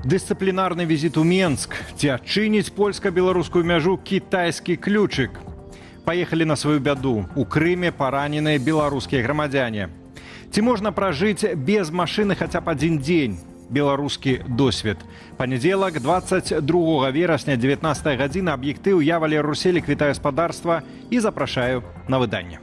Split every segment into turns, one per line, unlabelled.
Дысцыплінарны візіт у Менск. Ці адчыніць польска-беларускую мяжу кітайскі ключык. Паехалі на сваю бяду. У Крыме параненыя беларускія грамадзяне. Ці можна пражыць без машыны хаця б адзін дзень? Беларускі досвед. Панядзелак, 22 верасня, 19 гадзіна, аб'ектыў. Я, Валер Руселік, вітаю гаспадарства і запрашаю на выданне.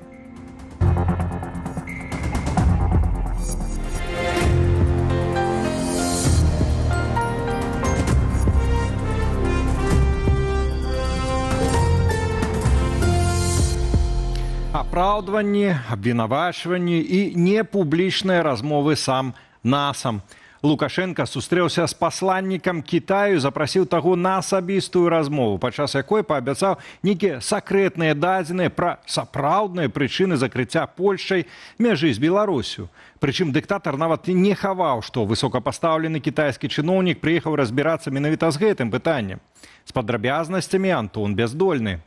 Апраўдванні, абвінавачванні і непублічныя размовы сам-насам. Лукашенко сустрэўся з пасланнікам Кітаю, запрасіў таго на асабістую размову, падчас якой паабяцаў нейкія сакрэтныя дадзеныя пра сапраўдныя прычыны закрыцця Польшчай мяжы з Беларусю. Прычым дыктатар нават не хаваў, што высокапастаўлены кітайскі чыноўнік прыехаў разбірацца менавіта з гэтым пытаннем. З падрабязнасцямі Антон Бяздольны.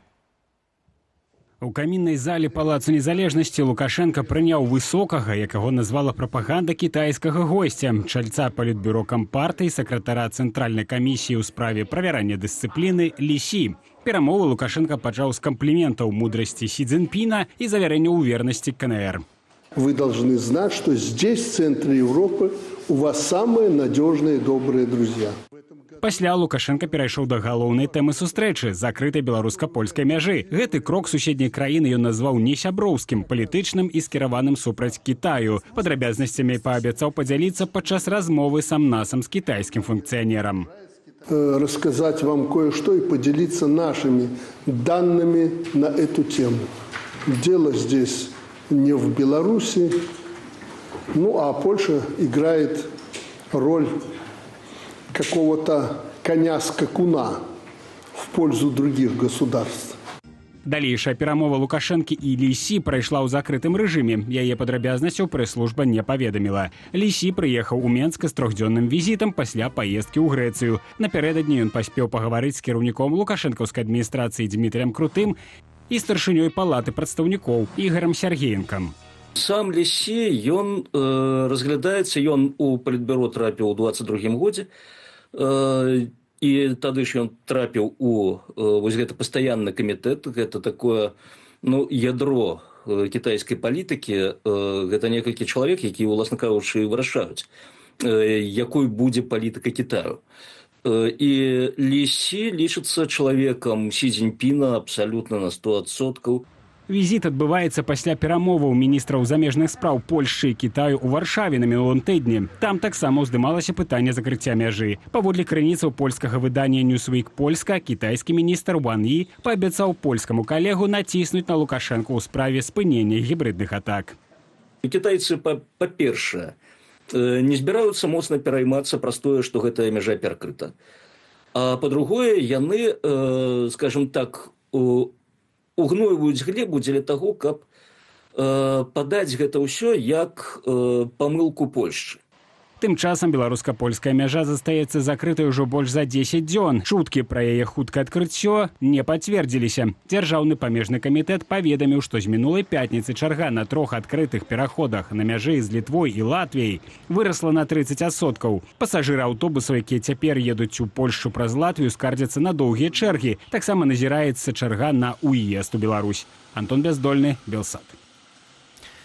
У каміннай зале Палацу Незалежнасці Лукашенко прыняў высокага, якаго назвала прапаганда кітайскага госця, чальца палітбюро кампартыі, сакратара Цэнтральнай камісіі ў справе правярання дысцыпліны Лі Сі. Перамовы Лукашенко пачаў з кампліментаў мудрасці Сі Цзіньпіна і завярэнняў вернасці КНР.
Вы должны знать, что здесь, в центре Европы, у вас самые надежные, добрые друзья.
Пасля Лукашенко перайшоў да галоўнай тэмы сустрэчы – закрытай беларуска-польскай мяжы. Гэты крок суседняй краіны ён назваў несяброўскім, палітычным і скіраваным супраць Кітаю. Падрабязнасцямі паабяцаў падзяліцца падчас размовы сам-насам з кітайскім функцыянерам.
Рассказать вам кое-что и поделиться нашими данными на эту тему. Дело здесь не в Беларуси, а Польша играет роль какого-то коня-скакуна в пользу других государств.
Далейшая перамова Лукашэнкі і Лі Сі прайшла ў закрытым рэжыме. Яе падрабязнасцяў прэс-служба не паведаміла. Лі Сі прыехаў у Менск з трохдзённым візітам пасля паездкі ў Грэцыю. Напярэдадні ён паспеў пагаварыць з кіраўніком лукашэнкаўскай адміністрацыі Дмітрыем Крутым і старшынёй палаты прадстаўнікоў Ігорем Сергеенкам.
Сам Лі Сі, ён разглядаецца, ён у палітбюро трапіў у 22-м годзе, і тады ж ён трапіў у вось гэта пастаянны камітэт, гэта такое ядро кітайскай палітыкі, гэта некалькі чалавек, якія, уласна кажучы, вырашаюць, якой будзе палітыка Кітаю. І Лі Сі лічыцца чалавекам Сі Цзіньпіна абсалютна на 100%.
Візіт адбываецца пасля перамоваў міністраў замежных спраў Польшчы і Кітаю ў Варшаве на мінулым тыдні. Там таксама ўздымалася пытанне закрыцця мяжы. Паводле крыніцаў польскага выдання Newsweek Польска, кітайскі міністр Ван Ї паабяцаў польскаму калегу націснуць на Лукашэнку ў справе спынення гібрыдных атак.
Кітайцы, па-першае, не збіраюцца моцна пераймацца праз тое, што гэтая мяжа перакрыта. А па-другое, яны, скажем так, угнойваюць глебу дзеля таго, каб падаць гэта ўсё як памылку Польшчы.
Тым часам беларуска-польская мяжа застаецца закрытай ужо больш за 10 дзён. Чуткі пра яе хуткае адкрыццё не пацвердзіліся. Дзяржаўны памежны камітэт паведаміў, што з минулай пятніцы чарга на 3 адкрытых пераходах на мяжы з Літвой і Латвіяй вырасла на 30%. Пасажыры аўтобусаў, якія цяпер едуць у Польшчу праз Латвію, скардзяцца на доўгія чэргі. Таксама назіраецца чарга на уезд у Беларусь. Антон Бяздольны, Белсат.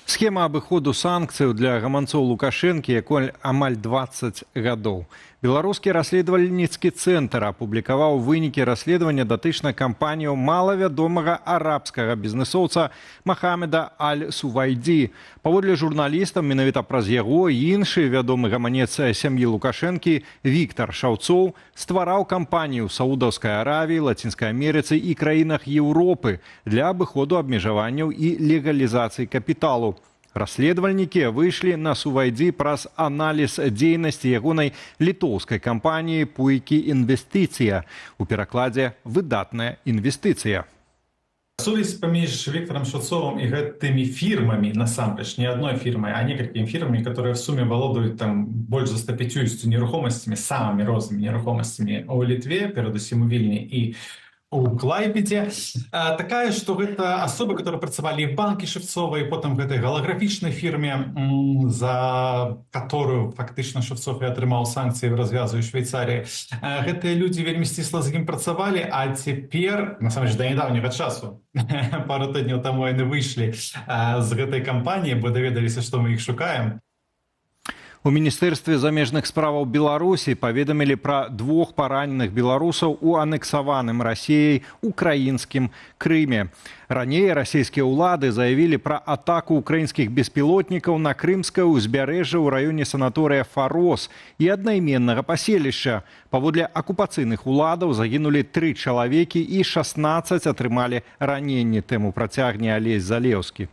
Схема абыходу санкцыяў для гаманцоў Лукашэнкі, якой амаль 20 гадоў. Беларускі расследавальніцкі цэнтр апублікаваў вынікі расследавання датычна кампаніяў малавядомага арабскага бізнэсоўца Махамеда Аль-Сувайді. Паводле журналістаў, менавіта праз яго іншы вядомы гаманец сям'і Лукашэнкі Віктар Шаўцоў ствараў кампанію ў Саудаўскай Аравіі, Лацінскай Амерыцы і краінах Еўропы для абыходу абмежаванняў і легалізацыі капіталу. Расследавальнікі выйшлі на Сувайдзі праз аналіз дзейнасці ягонай літоўскай кампаніі «Пуйкі інвестыцыя». У перакладзе «выдатная інвестыцыя».
Сувязь паміж Віктором Шаўцовым і гэтымі фірмамі, насамрэч, не адной фірмай, а некалькімі фірмамі, которые в суме валодаюць больш за 150 нерухомасцямі, самымі рознымі нерухомасцямі ў Літве, перадусім у Вільні і у Клайпеде, такая, што гэта асобы, которые працавалі і в банкі Шевцова, і потым гэтай галаграфічнай фірме, за которую фактычна Шевцов і атрымаў санкцыі в развязу і Швейцаріі. Гэтыя людзі вельмі сцісла з ім працавалі, а цяпер, насамрэч, да нядаўняга часу, пару тыдняў таму яны выйшлі з гэтай кампаніі, бо даведаліся, што мы іх шукаем.
У Міністэрстве замежных справаў Беларусі паведамілі пра 2 параненых беларусаў у анексаваным Расіяй украінскім Крыме. Раней расійскія ўлады заявілі пра атаку украінскіх беспілотнікаў на крымскае ўзбярэжжа ў раёне санаторыя Фарос і аднайменнага паселішча. Паводле акупацыйных уладаў загінулі 3 чалавекі і 16 атрымалі раненні. Тэму працягне Алесь Залеўскі.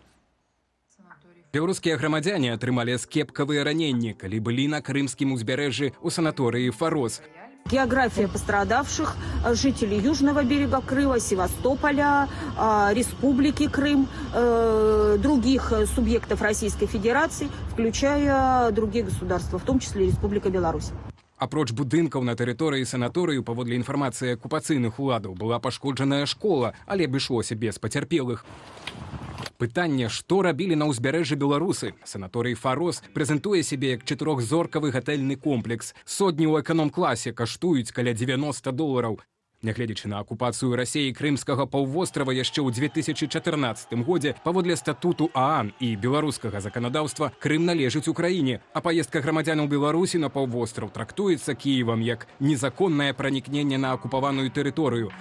Беларускія грамадзяне атрымалі скепкавыя раненні, калі былі на крымскім узбярэжжы ў санаторыі Фарос.
География пострадавших, жителей Южного берега Крыма, Севастополя, Республики Крым, других субъектов Российской Федерации, включая другие государства, в том числе и Республика Беларусь.
Апроч будынкаў на тэрыторыі санаторыю, паводле інфармацыі акупацыйных уладаў, была пашкоджаная школа, але абышлося без пацярпелых. Пытанне, што рабілі на ўзбярэжжы беларусы. Санаторый Фарос прэзентуе сябе як 4-зоркавы гатэльны комплекс. Сотні ў эканом-класе каштуюць каля $90. Нягледзячы на акупацыю Расіі крымскага паўвострава яшчэ ў 2014 годзе, паводле статуту ААН і беларускага заканадаўства, Крым належыць Украіне, а паездка грамадзянаў Беларусі на паўвостраў трактуецца Кіевам як незаконнае пранікненне на акупаваную тэрыторыю.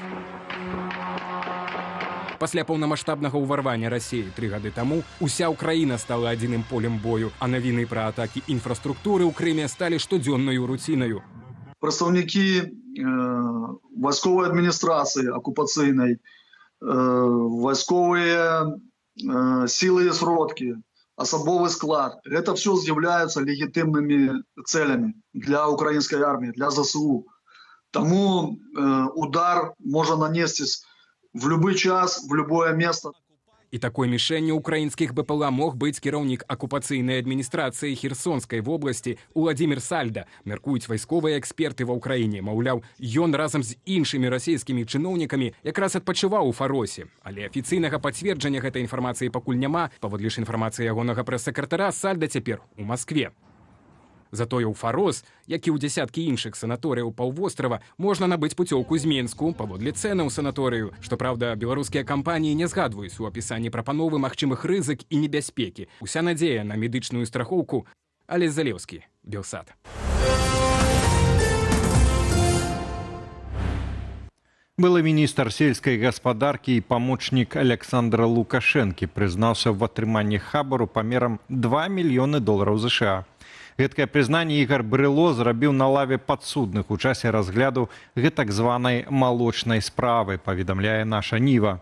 Пасля паўнамаштабнага ўварвання Расіі 3 гады таму уся Украіна стала адзіным полем бою, а навіны пра атакі інфраструктуры ў Крыме сталі штодзённаю руцінаю.
Прадстаўнікі вайсковай адміністрацыі акупацыйнай, вайсковыя сілы і сродкі, асабовы склад, гэта все з'яўляюцца легітымнымі цэлямі для украінскай арміі, для ЗСУ. Таму удар можа нанесціць в любой час, в любое место.
І такой мішэнню украінскіх БПЛА мог быць кіраўнік акупацыйнай адміністрацыі Херсонскай вобласці Уладзімір Сальда. Мяркуюць вайсковыя эксперты ва ўкраіне. Маўляў, ён разам з іншымі расійскімі чыноўнікамі якраз адпачываў у Фаросе. Але афіцыйнага пацверджання гэтай інфармацыі пакуль няма. Паводле ж інфармацыі ягонага прэс-сакратара, Сальда цяпер у Маскве. Затое ў Фарос, як і ў дзясяткі іншых санаторыяў паўвострава, можна набыць пуцёўку з Менску паводле цэны ў санаторыю. Што праўда, беларускія кампаніі не згадваюць у апісанні прапановы магчымых рызык і небяспекі. Уся надзея на медычную страхоўку. Алесь Залеўскі, Белсат.
Былы міністр сельскай гаспадаркі і памочнік Александра Лукашэнкі прызнаўся ў атрыманні хабару памерам $2 мільёны США. Гэткае прызнанне Ігар Брыло зрабіў на лаве падсудных у часе разгляду гэтак званай малочнай справы, паведамляе наша Ніва.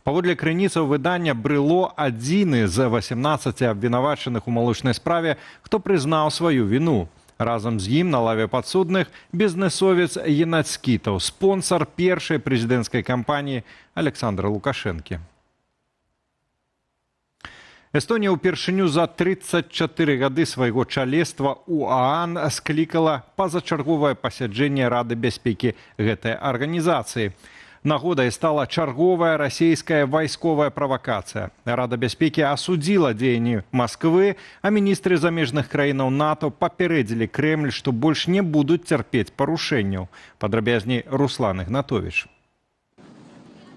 Паводле крыніцаў выдання, Брыло адзіны з 18 абвінавачаных у малочнай справе, хто прызнаў сваю віну. Разам з ім на лаве падсудных бізнэсовец Янацкітаў, спонсар першай прэзідэнцкай кампаніі Александра Лукашэнкі. Эстонія ўпершыню за 34 гады свайго чалецтва ў ААН склікала пазачарговае пасяджэнне Рады бяспекі гэтай арганізацыі. Нагодай стала чарговая расійская вайсковая правакацыя. Рада бяспекі асудзіла дзеянні Масквы, а міністры замежных краінаў НАТО папярэдзілі Крэмль, што больш не будуць цярпець парушэнняў. Падрабязней Руслан Ігнатовіч.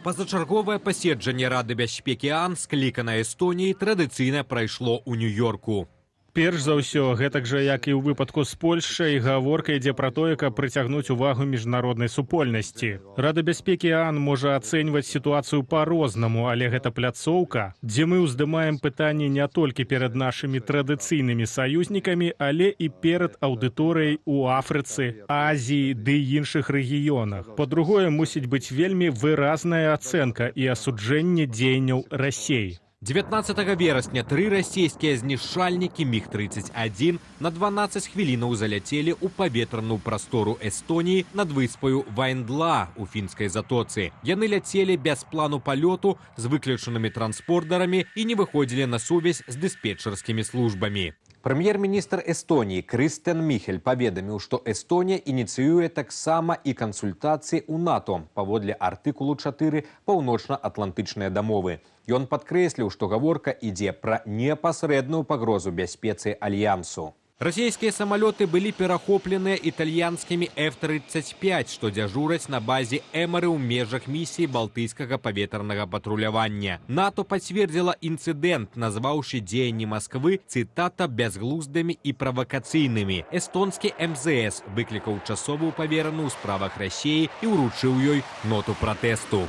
Пазачарговае паседжанне Рады бяспекі ААН, скліканае Эстоніяй, традыцыйна прайшло ў Нью-Йорку.
Перш за ўсё, гэтак жа, як і ў выпадку з Польшчай, гаворка ідзе пра тое, каб прыцягнуць увагу міжнароднай супольнасці. Рада бяспекі ААН можа ацэньваць сітуацыю па-рознаму, але гэта пляцоўка, дзе мы ўздымаем пытанні не толькі перад нашымі традыцыйнымі саюзнікамі, але і перад аўдыторыяй у Афрыцы, Азіі ды іншых рэгіёнах. Па-другое, мусіць быць вельмі выразная ацэнка і асуджэнне дзеянняў Расіі.
19 верасня 3 расійскія знішчальнікі МіГ-31 на 12 хвілінаў заляцелі ў паветраную прастору Эстоніі над выспаю Вайндла у фінскай затоцы. Яны ляцелі без плану палёту з выключанымі транспордарамі і не выходзілі на сувязь з дыспетчарскімі службамі. Прэм'ер-міністр Эстонии Крыстен Михель паведаміў, што Эстонія ініцыюе таксама і кансультацыі ў НАТО паводле артыкулу 4 паўночна-атлантычныя дамовы. Ён падкрэсліў, што гаворка ідзе пра непасрэдную пагрозу бяспецы альянсу. Расійскія самалёты былі перахопленыя італьянскімі F-35, што дзяжураць на базе Эмары ў межах місіі балтыйскага паветранага патрулявання. НАТО пацвердзіла інцыдэнт, назваўшы дзеянні Масквы, цытата, бязглуздымі і правакацыйнымі. Эстонскі МЗС выклікаў часовую павераную ў справах Расіі і ўручыў ёй ноту пратэсту.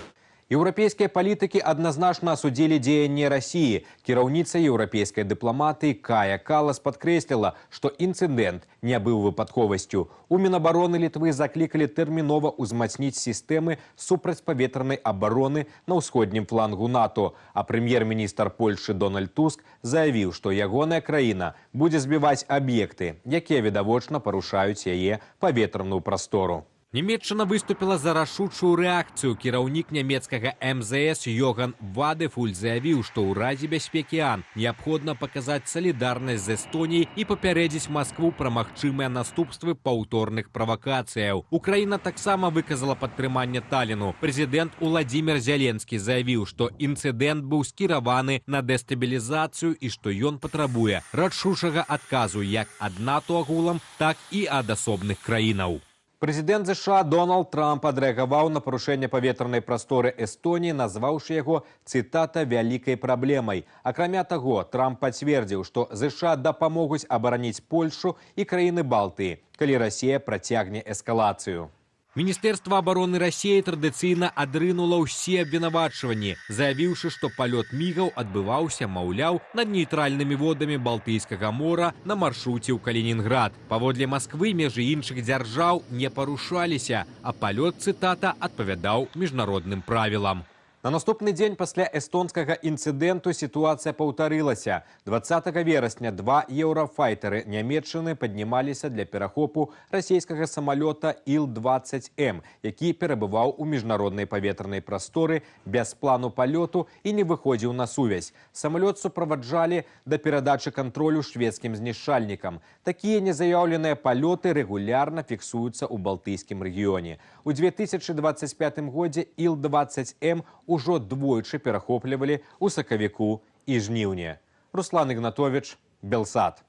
Еўрапейскія палітыкі адназначна асудзілі дзеянні Расіі. Кіраўніца еўрапейскай дыпламатыі Кая Калас падкрэсліла, што інцыдэнт не быў выпадковасцю. У Мінабароны Літвы заклікалі тэрмінова ўзмацніць сістэмы супрацьпаветранай абароны на ўсходнім флангу НАТО. А прэм'ер-міністр Польшы Дональд Туск заявіў, што ягоная краіна будзе збіваць аб'екты, якія відавочна парушаюць яе паветраную прастору. Нямецчына выступіла за рашучую рэакцыю. Кіраўнік нямецкага МЗС Йоган Вадефуль заявіў, што ў разе бяспекі АН неабходна паказаць салідарнасць з Эстоніяй і папярэдзіць Маскву пра магчымыя наступствы паўторных правакацыяў. Украіна таксама выказала падтрыманне Таліну. Прэзідэнт Уладзімір Зеленскі заявіў, што інцыдэнт быў скіраваны на дэстабілізацыю і што ён патрабуе рашучага адказу як ад НАТО агулам, так і ад асобных краінаў. Прэзідэнт ЗША Дональд Трамп адрэагаваў на парушэнне паветранай прасторы Эстоніі, назваўшы яго, цытата, вялікай праблемай. Акрамя таго, Трамп пацвердзіў, што ЗША дапамогуць абараніць Польшу і краіны Балтыі, калі Расія працягне эскалацыю. Міністэрства абароны Расіі традыцыйна адрынула ўсе абвінавачванні, заявіўшы, што палёт мігаў адбываўся, маўляў, над нейтральнымі водамі Балтыйскага мора на маршруце ў Калінінград. Паводле Масквы межы іншых дзяржаў не парушаліся, а палёт, цытата, адпавядаў міжнародным правілам. На наступны дзень пасля эстонскага інцыдэнту сітуацыя паўтарылася. 20 верасня два еўрафайтары Нямецчыны паднімаліся для перахопу расійскага самалёта Іл-20М, які перабываў у міжнароднай паветранай прасторы без плану палёту і не выходзіў на сувязь. Самалёт суправаджалі да перадачы кантролю шведскім знішчальнікам. Такія незаяўленыя палёты рэгулярна фіксуюцца ў балтыйскім рэгіёне. У 2025 годзе Іл-20М ужо двойчы перахоплівалі ў сакавіку і жніўні. Руслан Ігнатовіч, Белсат.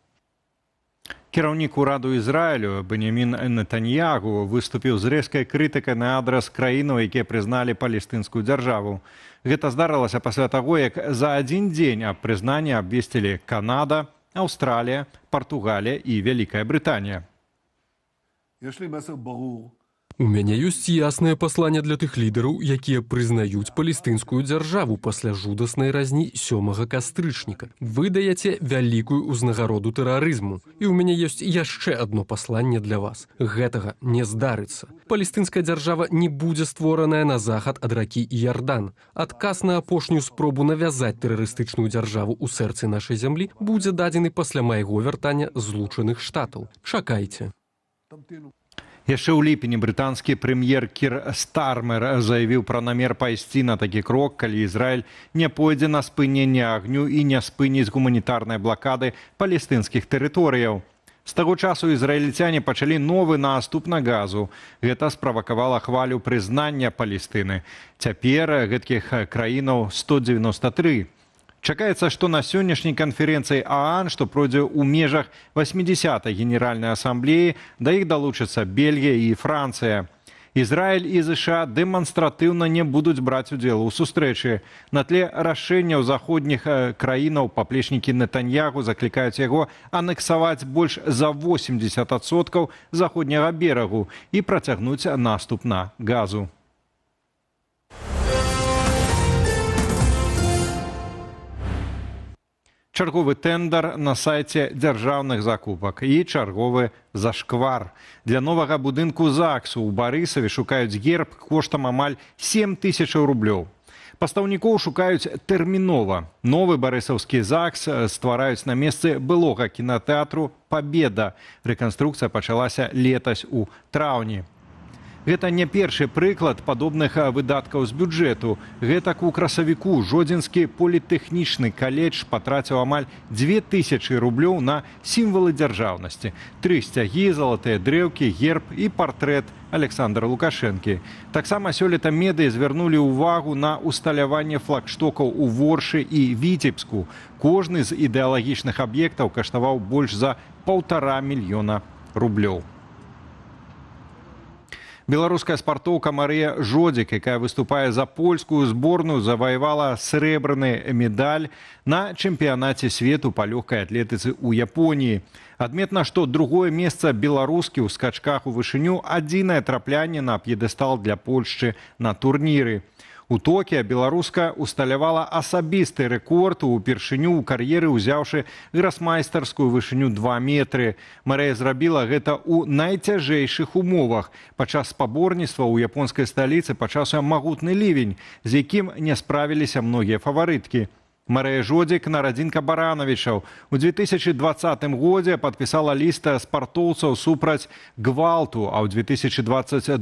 Кіраўнік ураду Ізраілю Беньямін Нетаньягу выступіў з рэзкай крытыкай на адрас краінаў, якія прызналі палестынскую дзяржаву. Гэта здарылася пасля таго, як за адзін дзень аб прызнанні абвесцілі Канада, Аўстралія, Партугалія і Вялікая Брытанія.
У мяне ёсць яснае пасланне для тых лідараў, якія прызнаюць палестынскую дзяржаву пасля жудаснай разні 7 кастрычніка. Вы даяце вялікую ўзнагароду тэрарызму. І ў мяне ёсць яшчэ адно пасланне для вас. Гэтага не здарыцца. Палестынская дзяржава не будзе створаная на захад ад ракі Іярдан. Адказ на апошнюю спробу навязаць тэрарыстычную дзяржаву ў сэрцы нашай зямлі будзе дадзены пасля майго вяртання з Злучаных Штатаў. Чакайце.
Яшчэ ў ліпені брытанскі прэм'ер Кір Стармер заявіў пра намер пайсці на такі крок, калі Ізраіль не пойдзе на спыненне агню і не спыніць гуманітарнай блакады палестынскіх тэрыторыяў. З таго часу ізраільцяне пачалі новы наступ на Газу. Гэта справакавала хвалю прызнання Палестыны. Цяпер гэткіх краінаў 193. Чакаецца, што на сённяшняй канферэнцыі ААН, што пройдзе ў межах 80-й Генеральнай асамблеі, да іх далучацца Бельгія і Францыя. Ізраіль і ЗША дэманстратыўна не будуць браць удзел у сустрэчы. На тле рашэнняў заходніх краінаў паплечнікі Нетаньягу заклікаюць яго анексаваць больш за 80% заходняга берагу і працягнуць наступ на Газу. Чарговы тэндар на сайце дзяржаўных закупак і чарговы зашквар. Для новага будынку ЗАГСу ў Барысаве шукаюць герб коштам амаль 7 000 рублёў. Пастаўнікоў шукаюць тэрмінова. Новы барысаўскі ЗАГС ствараюць на месцы былога кінатэатру «Пабеда». Рэканструкцыя пачалася летась у траўні. Гэта не першы прыклад падобных выдаткаў з бюджэту. Гэтак у красавіку Жодзінскі політэхнічны каледж патраціў амаль 2000 рублёў на сімвалы дзяржаўнасці. 3 сцягі, залатыя дрэўкі, герб і партрэт Александра Лукашэнкі. Таксама сёлета медыі звярнулі ўвагу на усталяванне флагштокаў у Воршы і Віцебску. Кожны з ідэалагічных аб'ектаў каштаваў больш за 1,5 мільёна рублёў. Беларуская спартоўка Марыя Жодзік, якая выступае за польскую зборную, заваявала срэбраны медаль на чэмпіянаце свету па лёгкай атлетыцы ў Японіі. Адметна, што другое месца беларускі ў скачках у вышыню адзінае траплянне на п'едэстал для Польшчы на турніры. У Токіа беларуска усталявала асабісты рэкорд упершыню ў кар'еры, узяўшы грасмайстарскую вышыню 2 метры. Марыя зрабіла гэта ў найцяжэйшых умовах. Падчас спаборніцтва ў японскай сталіцы пачаўся магутны лівень, з якім не справіліся многія фаварыткі. Марыя Жодзік, нарадзінка Баранавічаў, у 2020 годзе падпісала ліст спартоўцаў супраць гвалту, а ў 2022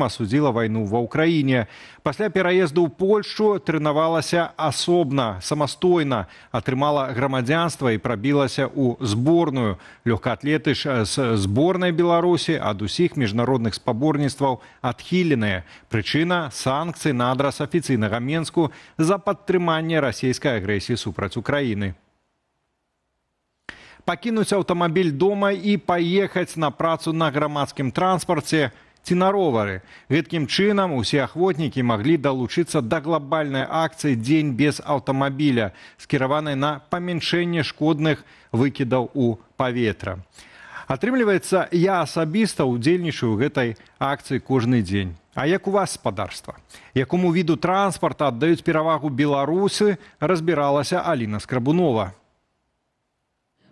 асудзіла вайну ва ўкраіне. Пасля пераезду ў Польшчу трэнавалася асобна, самастойна, атрымала грамадзянства і прабілася ў зборную. Лёгкаатлеты ж з зборнай Беларусі ад усіх міжнародных спаборніцтваў адхіленыя. Прычына – санкцыі на адрас афіцыйнага Менску за падтрыманне расійскай агрэсіі супраць Украіны. Пакінуць аўтамабіль дома і паехаць на працу на грамадскім транспарце ці на ровары. Гэткім чынам усе ахвотнікі маглі далучыцца да глобальнай акцыі «Дзень без аўтамабіля», скіраванай на памяншэнне шкодных выкідаў у паветра. Атрымліваецца, я асабіста ўдзельнічаю ў гэтай акцыі кожны дзень. А як у вас спадарства? Якому віду транспарта аддаюць перавагу беларусы, разбіралася Аліна Скрабунова.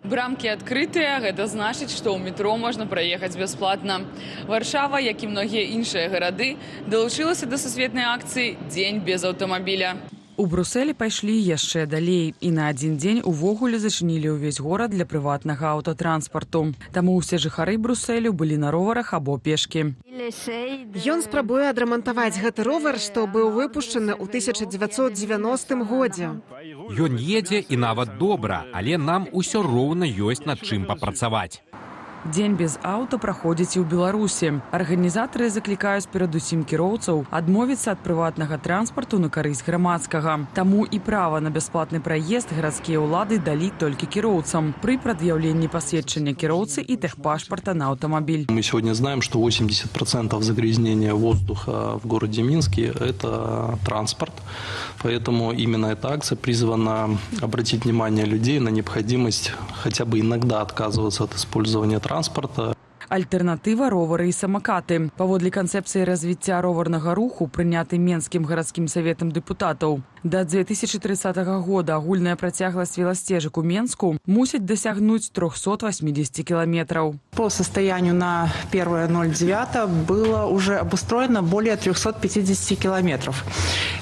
Брамкі адкрытыя, гэта значыць, што ў метро можна праехаць бясплатна. Варшава, як і многія іншыя гарады, далучылася да сусветнай акцыі «Дзень без аўтамабіля».
У Брусэлі пайшлі яшчэ далей і на адзін дзень увогуле зачынілі ўвесь горад для прыватнага аўтатранспарту. Таму ўсе жыхары Брусэлю былі на роварах або пешкі.
Ён спрабуе адрамантаваць гэты ровар, што быў выпушчаны ў 1990 годзе.
Ён едзе і нават добра, але нам усё роўна ёсць над чым папрацаваць.
Дзень без аўто праходзіць і ў Беларусі. Арганізатары заклікаюць перадусім кіроўцаў адмовіцца ад прыватнага транспарту на карысць грамадскага. Таму і права на бясплатны праезд гарадскія ўлады далі толькі кіроўцам пры прад'яўленні пасведчання кіроўцы і тэхпашпарта на аўтамабіль.
Мы сегодня знаем, что 80% загрязнения воздуха в городе Минске – это транспорт. Поэтому именно эта акция призвана обратить внимание людей на необходимость хотя бы иногда отказываться от использования транспорта.
Альтэрнатыва – ровары і самакаты. Паводле канцэпцыі развіцця роварнага руху, прыняты Менскім гарадскім саветам дэпутатаў, да 2030 года агульная працягласць веласцежак у Менску мусіць дасягнуць 380 километров.
По состоянию на 1.09 было уже обустроено более 350 километров.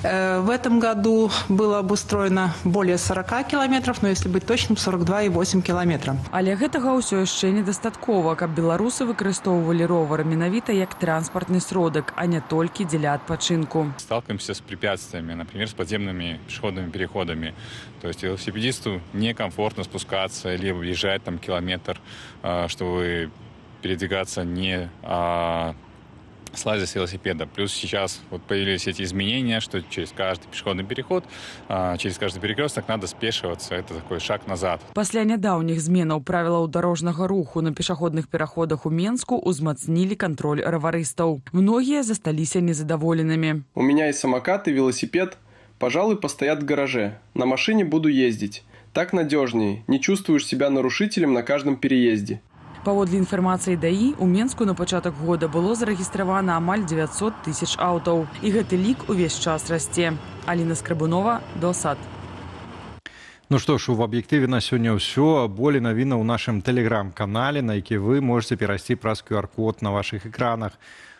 В этом году было обустроено более 40 километров, но если быть точным, 42,8 километра.
Але гэтага ўсё яшчэ недастаткова, каб беларусы выкарыстоўвалі ровар менавіта як транспартны сродак, а не толькі дзеля адпачынку.
Сталкиваемся с препятствиями, например, с подземными пешеходными переходами. То есть велосипедисту некомфортно спускаться или въезжать там километр, чтобы передвигаться не слазя с велосипеда. Плюс сейчас вот появились эти изменения, что через каждый пешеходный переход, через каждый перекресток надо спешиваться. Это такой шаг назад.
Пасля нядаўніх зменаў правілаў дарожнага руху на пешаходных пераходах у Менску узмацнілі кантроль раварыстаў. Многие засталіся незадаволенымі.
У меня есть самокат и велосипед. Пожалуй, постоят в гараже. На машине буду ездить. Так надежнее. Не чувствуешь себя нарушителем на каждом переезде.
Паводле інфармацыі ДАІ, у Менску на пачатак года было зарэгістравана амаль 900 тысяч аўтаў. І гэты лік увесь час расце. Аліна Скрабунова, Белсат.
Ну што ж, у аб'ектыве на сёння ўсё. Болей навіна ў нашым тэлеграм-канале, на які вы можете перайсці праз QR-код на вашых экранах.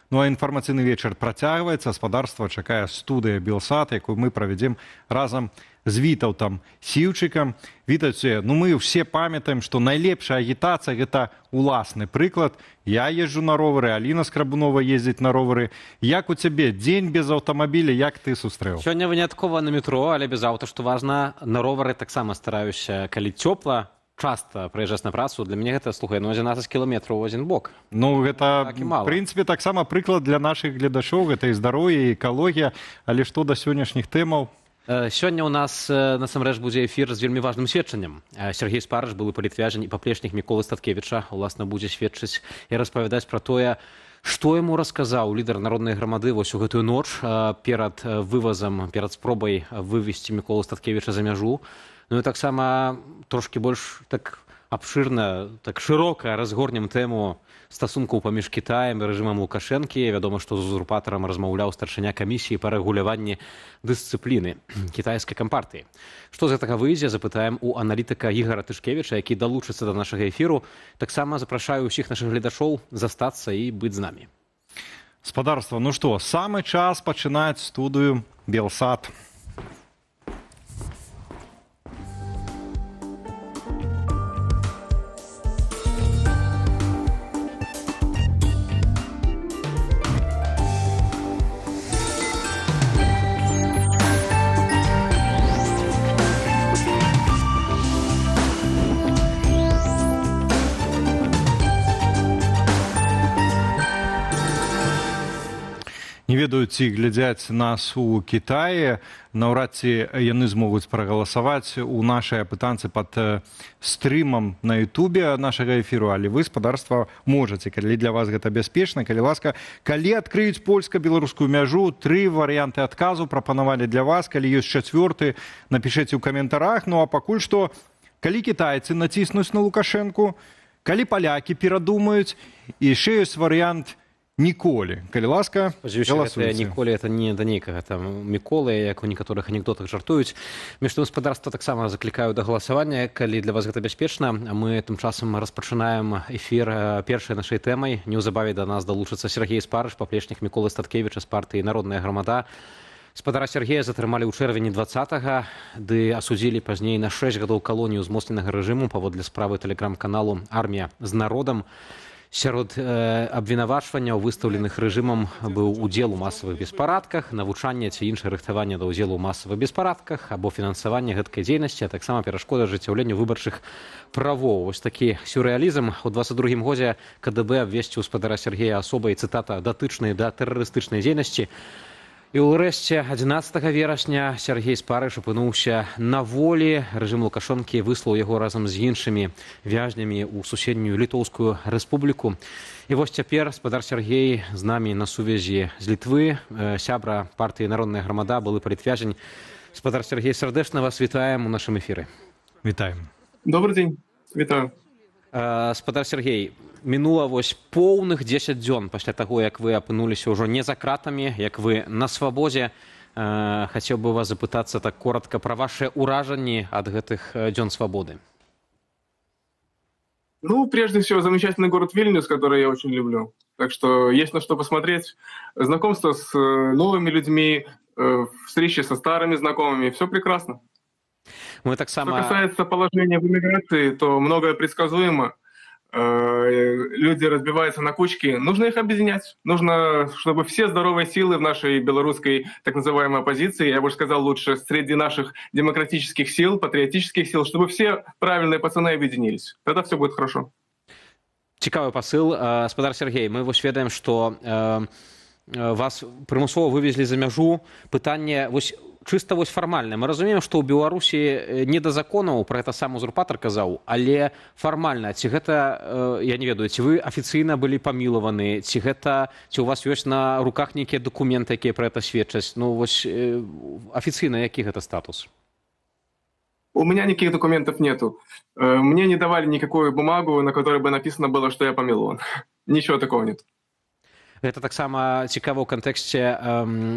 Ну а інфармацыйны вечар працягваецца. Гаспадарства чакае студыя Белсат, якую мы правядзем разам з Вітаўтам Сіўчыкам. Вітаўце, ну мы ўсе памятаем, што найлепшая агітацыя – гэта уласны прыклад. Я езджу на ровары, Аліна Скрабунова ездзіць на ровары. Як у цябе дзень без аўтамабіля, як ты сустрэў?
Сёння выняткова на метро, але без аўта, што важна. На ровары таксама стараюся, калі цёпла, часта прыязджаць на працу. Для мяне гэта, слухай, 11 кіламетраў у адзін бок.
Ну, гэта, в прынцыпе, таксама прыклад для нашых гледачоў. Гэта і здароўе, і экалогія. Але што да сённяшніх тэмаў?
Сёння у нас насамрэч будзе эфір з вельмі важным сведчаннем. Сергей Спарыш, былы палітвязень і паплечнік Міколы Статкевіча, уласна будзе сведчыць і распавядаць пра тое, што яму расказаў лідар народнай грамады вось у гэтую ноч перад вывазам, перад спробай вывесці Міколу Статкевіча за мяжу. Ну і таксама трошкі больш так абшырна, так шырока разгорнем тэму стасункаў паміж Кітаем і рэжымам Лукашэнкі. Вядома, што з узурпатарам размаўляў старшыня камісіі па рэгуляванні дысцыпліны кітайскай кампартыі. Што з гэтага выйдзе, запытаем у аналітыка Ігара Тышкевіча, які далучыцца да нашага эфіру. Таксама запрашаю ўсіх нашых гледачоў застацца і быць з намі.
Гаспадарства, ну што, самы час пачынаць студыю Белсат. Не ведаю, ці глядзяць нас у Кітаі. Наўрад ці яны змогуць прагаласаваць у нашай апытанцы пад стрымам на ютубе нашага эфіру, але вы, гаспадарства, можаце, калі для вас гэта бяспечна. Калі ласка, калі адкрыюць польска-беларускую мяжу, 3 варыянты адказу прапанавалі для вас. Калі ёсць 4, напішыце ў каментарах. Ну а пакуль што, калі кітайцы націснуць на Лукашэнку, калі палякі перадумаюць, і яшчэ ёсць варыянт ніколі. Калі ласка, галасуйце.
Ніколі это не да нейкага там Міколы, як у некаторых анекдотах жартуюць. Між тым, гаспадарства таксама заклікаю да галасавання, калі для вас гэта бяспечна. Мы тым часам распачынаем эфір першай нашай тэмай. Неўзабаве да нас далучыцца Сергей Спарыш, паплечнік Міколы Статкевіча з партыі «Народная грамада». Спадара Сергея затрымалі ў чэрвені 20-га, ды асудзілі пазней на 6 гадоў калонію змосленага рэжыму паводле справы тэлеграм-каналу «Армія з народам». Сярод абвінавачванняў, выстаўленых рэжымам, быў удзел у масавых беспарадках, навучанне ці іншае рыхтаванне да ўдзелу ў масавых беспарадках або фінансаванне гэткай дзейнасці, а таксама перашкода ажыццяўленню выбарчых правоў. Вось такі сюррэалізм. У 22-м годзе КДБ абвесціў спадара Сергея асобай, цытата, датычнай да тэрарыстычнай дзейнасці. І ўрэшце 11 верасня Сергей Спарыш апынуўся на волі. Рэжым Лукашэнкі выслаў яго разам з іншымі вязнямі ў суседнюю Літоўскую рэспубліку. І вось цяпер спадар Сергей з намі на сувязі з Літвы, сябра партыі «Народная грамада», былы палітвязень. Спадар Сергей, сардэчна вас вітаем у нашым эфіры.
Вітаем.
Добрый день. Вітаю.
Спадар Сергей, мінула вось поўных 10 дзён пасля таго, як вы апынуліся ўжо не за кратамі, як вы на свабодзе. Хацеў бы вас запытацца так коротко пра ваши ўражанні ад гэтых дзён свабоды.
Ну, прежде всего, замечательный город Вильнюс, который я очень люблю. Так что есть на что посмотреть. Знакомство с новыми людьми, встречи со старыми знакомыми. Все прекрасно.
Мы так само...
Что касается положения в эмиграции, то многое предсказуемо. Люди разбиваются на кучки. Нужно их объединять. Нужно, чтобы все здоровые силы в нашей белорусской так называемой оппозиции, я бы сказал лучше, среди наших демократических сил, патриотических сил, чтобы все правильные пацаны объединились. Тогда все будет хорошо.
Цікавы пасыл. Спадар Сергей, мы вось ведаем, што вас прымусова вывезлі за мяжу. Пытанне вось чыста вось фармальна. Мы разумеем, што ў Беларусі не да законаў, пра гэта сам узурпатар казаў, але фармальна, ці гэта, я не ведаю, ці вы афіцыйна былі памілаваны, ці у вас ёсць на руках нейкія дакументы, якія пра гэта сведчаць? Ну вось афіцыйна які гэта статус?
У меня никаких документов нету. Мне не давали никакую бумагу, на которой бы написано было, что я помилован. Ничего такого нет.
Гэта таксама цікава ў кантэксце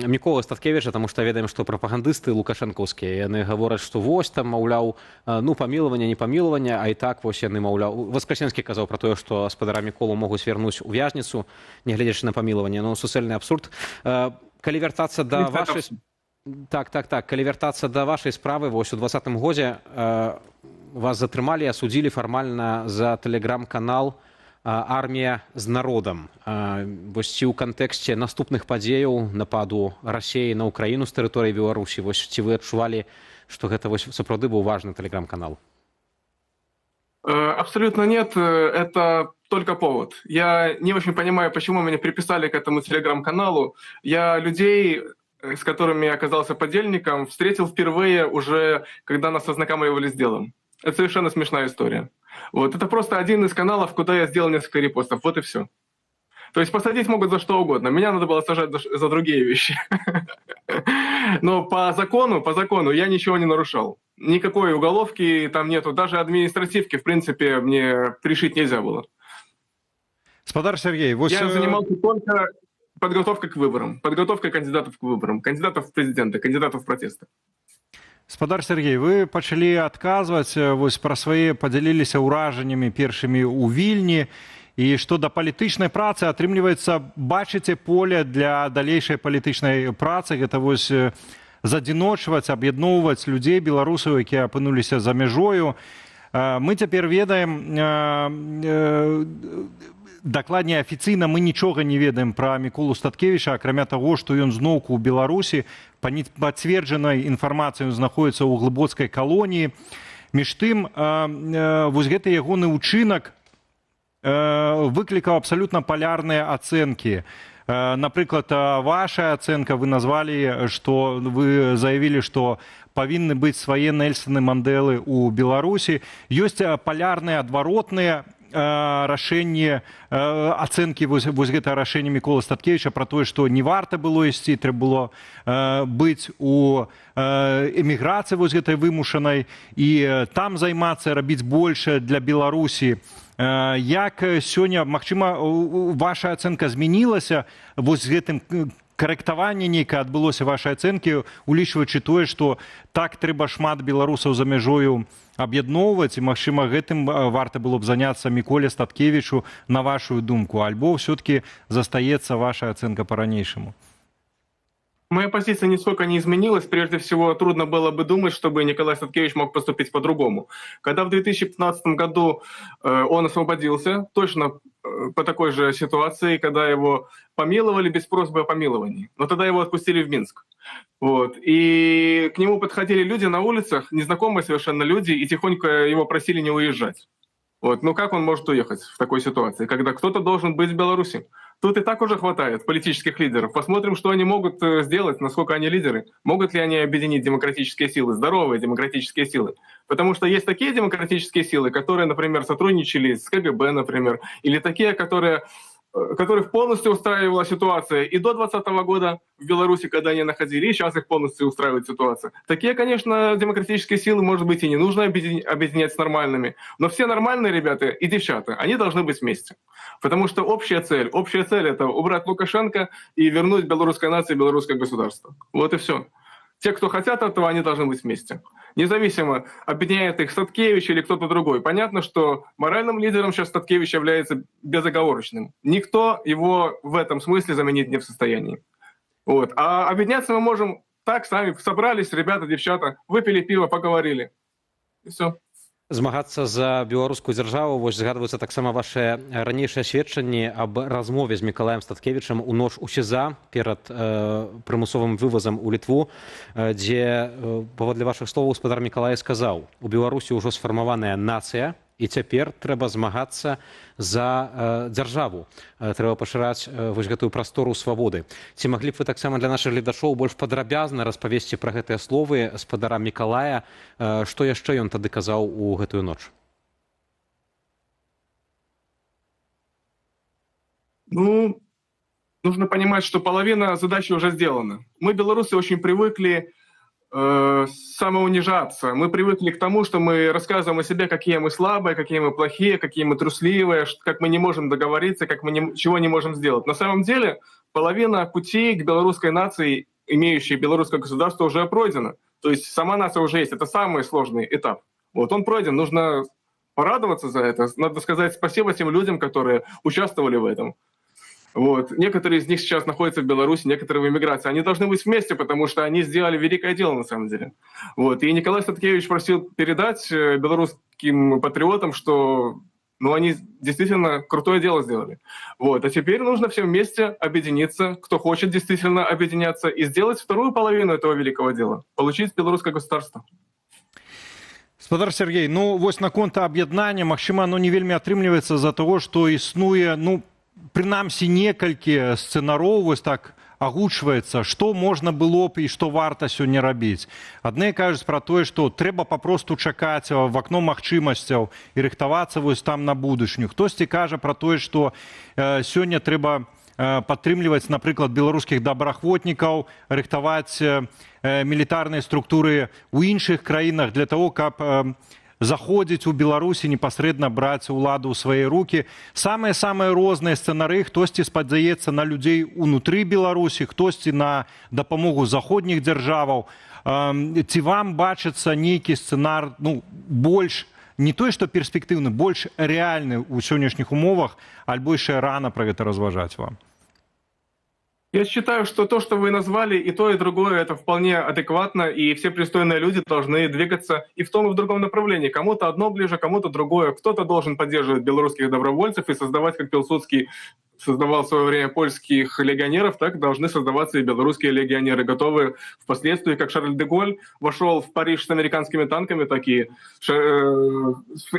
Міколы Статкевіча, таму што ведаем, што прапагандысты лукашэнкаўскія яны гавораць, што вось там, маўляў, ну памілаванне, не памілаванне, а і так вось яны, маўляў, Васкасенскі казаў пра тое, што спадара Міколу могуць вярнуць у вязніцу, нягледзячы на памілаванне. Ну, суцэльны абсурд. Калі вяртацца да вашай... Так, калі вяртацца да вашай справы, вось у 2020 годзе вас затрымалі, асудзілі фармальна за тэлеграм-канал «Армія з народам». Вось ці ў кантэксце наступных падзеяў нападу Расіі на Украіну з тэрыторыі Беларусі, вось ці вы адчувалі, што гэта вось сапраўды быў важны тэлеграм-канал?
Абсолютно нет, это только повод. Я не очень понимаю, почему меня приписали к этому телеграм-каналу. Я людей, с которыми я оказался подельником, встретил впервые уже, когда нас ознакомливали с делом. Это совершенно смешная история. Вот. Это просто один из каналов, куда я сделал несколько репостов. Вот и все. То есть посадить могут за что угодно. Меня надо было сажать за другие вещи. Но по закону я ничего не нарушал. Никакой уголовки там нету. Даже административки, в принципе, мне пришить нельзя было.
Спадар Сергей,
я занимался только подготовкой к выборам. Подготовкой кандидатов к выборам. Кандидатов в президенты, кандидатов в протесты.
Спадар Сергей, вы пачалі адказваць вось пра свае, падзяліліся ўражаннямі першымі ў Вільні, і што да палітычнай працы, атрымліваецца, бачыце поле для далейшай палітычнай працы, гэта вось задзіночваць, аб'ядноўваць людзей, беларусаў, якія апынуліся за мяжою. Мы цяпер ведаем, дакладней афіцыйна мы нічога не ведаем пра Міколу Статкевіча, акрамя таго, што ён зноўку ў Беларусі па непацверджанай інфармацыі знаходіцца ў глыбоцкай калоніі. Між тым, вось гэты ягоны ўчынак выклікаў абсалютна палярныя ацэнкі. Напрыклад, ваша ацэнка, вы назвалі, што вы заявілі, што павінны быць свае Нельсаны Мандэлы ў Беларусі. Ёсць палярныя, адваротныя рашэнне ацэнкі вось гэта рашэнне Міколы Статкевіча пра тое, што не варта было ісці, трэба было быць у эміграцыі вось гэтай вымушанай і там займацца, рабіць больш для Беларусі. Як сёння, магчыма, ваша ацэнка змянілася вось з гэтым карэктаванне нейкае адбылося вашай ацэнкі, улічваючы тое, што так трэба шмат беларусаў за мяжою аб'ядноўваць, і, магчыма, гэтым варта было б заняцца Міколе Статкевічу, на вашу думку, альбо ўсё-таки застаецца ваша ацэнка па-ранейшаму?
Моя позиция нисколько не изменилась. Прежде всего, трудно было бы думать, чтобы Николай Статкевич мог поступить по-другому. Когда в 2015 году он освободился, точно по такой же ситуации, когда его помиловали без просьбы о помиловании. Но тогда его отпустили в Минск. Вот. И к нему подходили люди на улицах, незнакомые совершенно люди, и тихонько его просили не уезжать. Вот. Ну как он может уехать в такой ситуации, когда кто-то должен быть в Беларуси? Тут и так уже хватает политических лидеров. Посмотрим, что они могут сделать, насколько они лидеры. Могут ли они объединить демократические силы, здоровые демократические силы. Потому что есть такие демократические силы, которые, например, сотрудничали с КГБ, например, или такие, которых полностью устраивала ситуация и до 2020 года в Беларуси, когда они находили, и сейчас их полностью устраивает ситуация. Такие, конечно, демократические силы, может быть, и не нужно объединять с нормальными, но все нормальные ребята и девчата, они должны быть вместе. Потому что общая цель — это убрать Лукашенко и вернуть белорусской нации, белорусское государство. Вот и все. Те, кто хотят этого, они должны быть вместе. Независимо, объединяет их Статкевич или кто-то другой. Понятно, что моральным лидером сейчас Статкевич является безоговорочным. Никто его в этом смысле заменить не в состоянии. Вот. А объединяться мы можем так, сами собрались, ребята, девчата, выпили пиво, поговорили. И все.
Змагацца за беларускую дзяржаву, вось згадваюцца таксама вашыя ранейшыя сведчанні аб размове з Мікалаем Статкевічам у ноч у СІЗА перад прымусовым вывазам у Літву, дзе, паводле вашых словаў, гаспадар Мікалай сказаў: у Беларусі ўжо сфармаваная нацыя, і цяпер трэба змагацца за дзяржаву. Трэба пашыраць вось гэтую прастору свабоды. Ці маглі б вы таксама для нашых гледачоў больш падрабязна распавесці пра гэтыя словы гаспадара Мікалая, што яшчэ ён тады казаў у гэтую ноч?
Ну, нужно понимать, что половина задачи уже сделана. Мы, белорусы, очень привыкли самоунижаться. Мы привыкли к тому, что мы рассказываем о себе, какие мы слабые, какие мы плохие, какие мы трусливые, как мы не можем договориться, как мы чего не можем сделать. На самом деле половина пути к белорусской нации, имеющей белорусское государство, уже пройдена. То есть сама нация уже есть. Это самый сложный этап. Вот он пройден. Нужно порадоваться за это. Надо сказать спасибо тем людям, которые участвовали в этом. Вот. Некоторые из них сейчас находятся в Беларуси, некоторые в эмиграции. Они должны быть вместе, потому что они сделали великое дело на самом деле. Вот. И Николай Статкевич просил передать белорусским патриотам, что они действительно крутое дело сделали. Вот. А теперь нужно всем вместе объединиться, кто хочет действительно объединяться, и сделать вторую половину этого великого дела. Получить белорусское государство.
Спадар Сергей, вось наконт аб'яднання, магчыма, не вельмі атрымліваецца з-за того, што існуе, прынамсі некалькі сцэнароў, вось так агучваецца, што можна было б і што варта сёння рабіць. Адны кажуць пра тое, што трэба папросту чакаць в акно магчымасцяў і рыхтавацца вось там на будучню. Хтосьці кажа пра тое, што сёння трэба падтрымліваць, напрыклад, беларускіх добраахвотнікаў, рыхтаваць мілітарныя структуры ў іншых краінах для того, каб заходзіць у Беларусі, непасрэдна браць уладу ў свае рукі. Самыя розныя сцэнары, хтосьці спадзяецца на людзей унутры Беларусі, хтосьці на дапамогу заходніх дзяржаваў. Ці вам бачыцца нейкі сцэнар, больш не той, што перспектыўны, больш рэальны ў сённяшніх умовах, альбо яшчэ рана пра гэта разважаць вам?
Я считаю, что то, что вы назвали, и то, и другое, это вполне адекватно, и все пристойные люди должны двигаться и в том, и в другом направлении. Кому-то одно ближе, кому-то другое. Кто-то должен поддерживать белорусских добровольцев и создавать, как Пилсудский создавал в свое время польских легионеров, так должны создаваться и белорусские легионеры, готовые впоследствии, как Шарль де Голль вошел в Париж с американскими танками, такие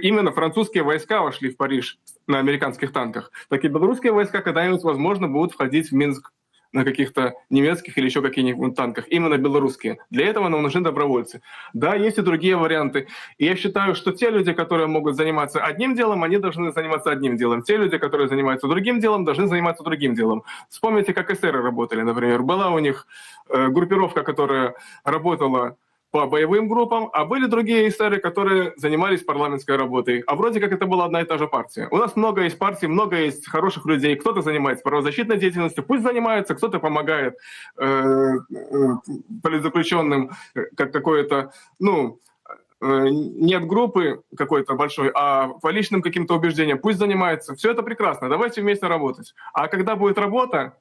именно французские войска вошли в Париж на американских танках. Так и белорусские войска когда-нибудь, возможно, будут входить в Минск на каких-то немецких или еще каких-нибудь танках, именно белорусские. Для этого нам нужны добровольцы. Да, есть и другие варианты. И я считаю, что те люди, которые могут заниматься одним делом, они должны заниматься одним делом. Те люди, которые занимаются другим делом, должны заниматься другим делом. Вспомните, как эсеры работали, например. Была у них группировка, которая работала по боевым группам, а были другие эсеры, которые занимались парламентской работой. А вроде как это была одна и та же партия. У нас много есть партий, много есть хороших людей. Кто-то занимается правозащитной деятельностью, пусть занимается, кто-то помогает политзаключенным, как какое-то, не от группы какой-то большой, а по личным каким-то убеждениям. Пусть занимается. Все это прекрасно. Давайте вместе работать. А когда будет работа,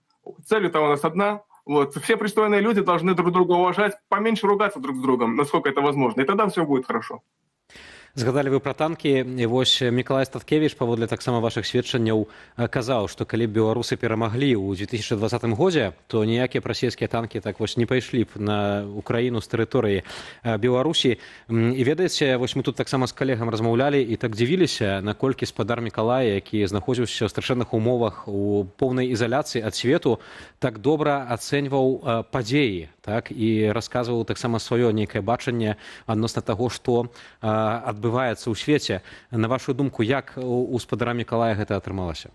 цель-то у нас одна. Вот. Все пристойные люди должны друг друга уважать, поменьше ругаться друг с другом, насколько это возможно, и тогда все будет хорошо.
Згадалі вы пра танкі, і вось Мікалай Статкевіч, паводле таксама вашых сведчанняў, казаў, што калі б беларусы перамаглі ў 2020 годзе, то ніякія расійскія танкі так вось не пайшлі б на Украіну з тэрыторыі Беларусі. І ведаеце, вось мы тут таксама з калегам размаўлялі і так дзівіліся, наколькі спадар Мікалай, які знаходзіўся ў страшэнных умовах у поўнай ізаляцыі ад свету, так добра ацэньваў падзеі, так, і расказваў таксама сваё нейкае бачанне адносна таго, што адбываецца ў свеце. На вашу думку, як у спадара Мікалая гэта атрымалася?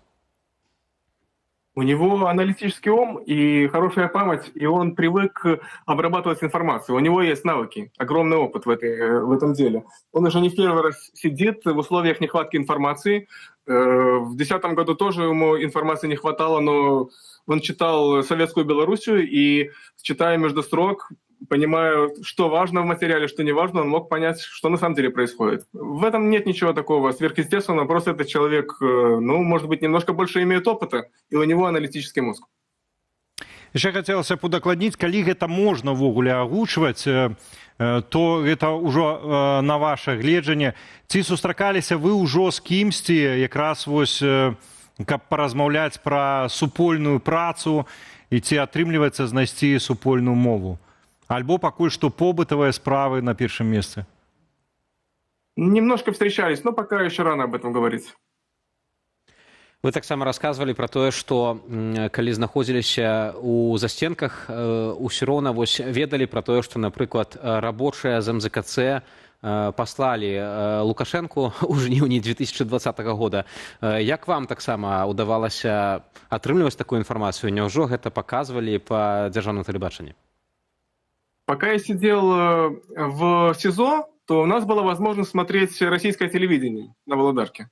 У него аналитический ум и хорошая память, и он привык обрабатывать информацию. У него есть навыки, огромный опыт в этом деле. Он уже не в первый раз сидит в условиях нехватки информации. В 2010 году тоже ему информации не хватало, но он читал «Советскую Белоруссию», и, читая между строк, понимая, что важно в материале, что не важно, он мог понять, что на самом деле происходит. В этом нет ничего такого сверхъестественного, просто этот человек, может быть, немножко больше имеет опыта, и у него аналитический мозг.
Яшчэ хацелася б удакладніць, калі гэта можна ўвогуле агучваць, то гэта ўжо на ваше гледжанне. Ці сустракаліся вы ўжо з кімсьці, якраз вось, каб паразмаўляць пра супольную працу, і ці атрымліваецца знайсці супольную мову? Альбо пакуль што побытавыя справы на першым месцы?
Немножко встречались, но пока еще рано об этом говорить.
Вы таксама расказвалі пра тое, што калі знаходзіліся ў засценках, усё роўна ведалі пра тое, што, напрыклад, рабочыя з МЗКЦ паслалі Лукашэнку ў жніўні 2020 года. Як вам таксама ўдавалася атрымліваць такую інфармацыю? Няўжо гэта паказвалі па дзяржаўным тэлебачанні?
Пока я сидел в СИЗО, то у нас была возможность смотреть российское телевидение на Володарке.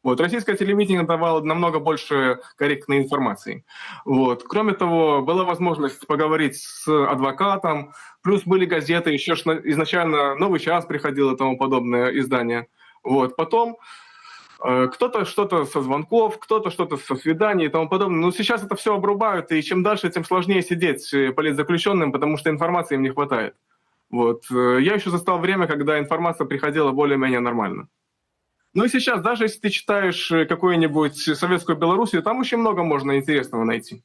Вот, российское телевидение давало намного больше корректной информации. Вот. Кроме того, была возможность поговорить с адвокатом, плюс были газеты, еще изначально «Новый час» приходил и тому подобное издание. Вот. Потом кто-то что-то со звонков, кто-то что-то со свиданий и тому подобное. Но сейчас это все обрубают, и чем дальше, тем сложнее сидеть политзаключенным, потому что информации им не хватает. Вот. Я еще застал время, когда информация приходила более-менее нормально. Ну и сейчас, даже если ты читаешь какую-нибудь советскую Белоруссию, там очень много можно интересного найти.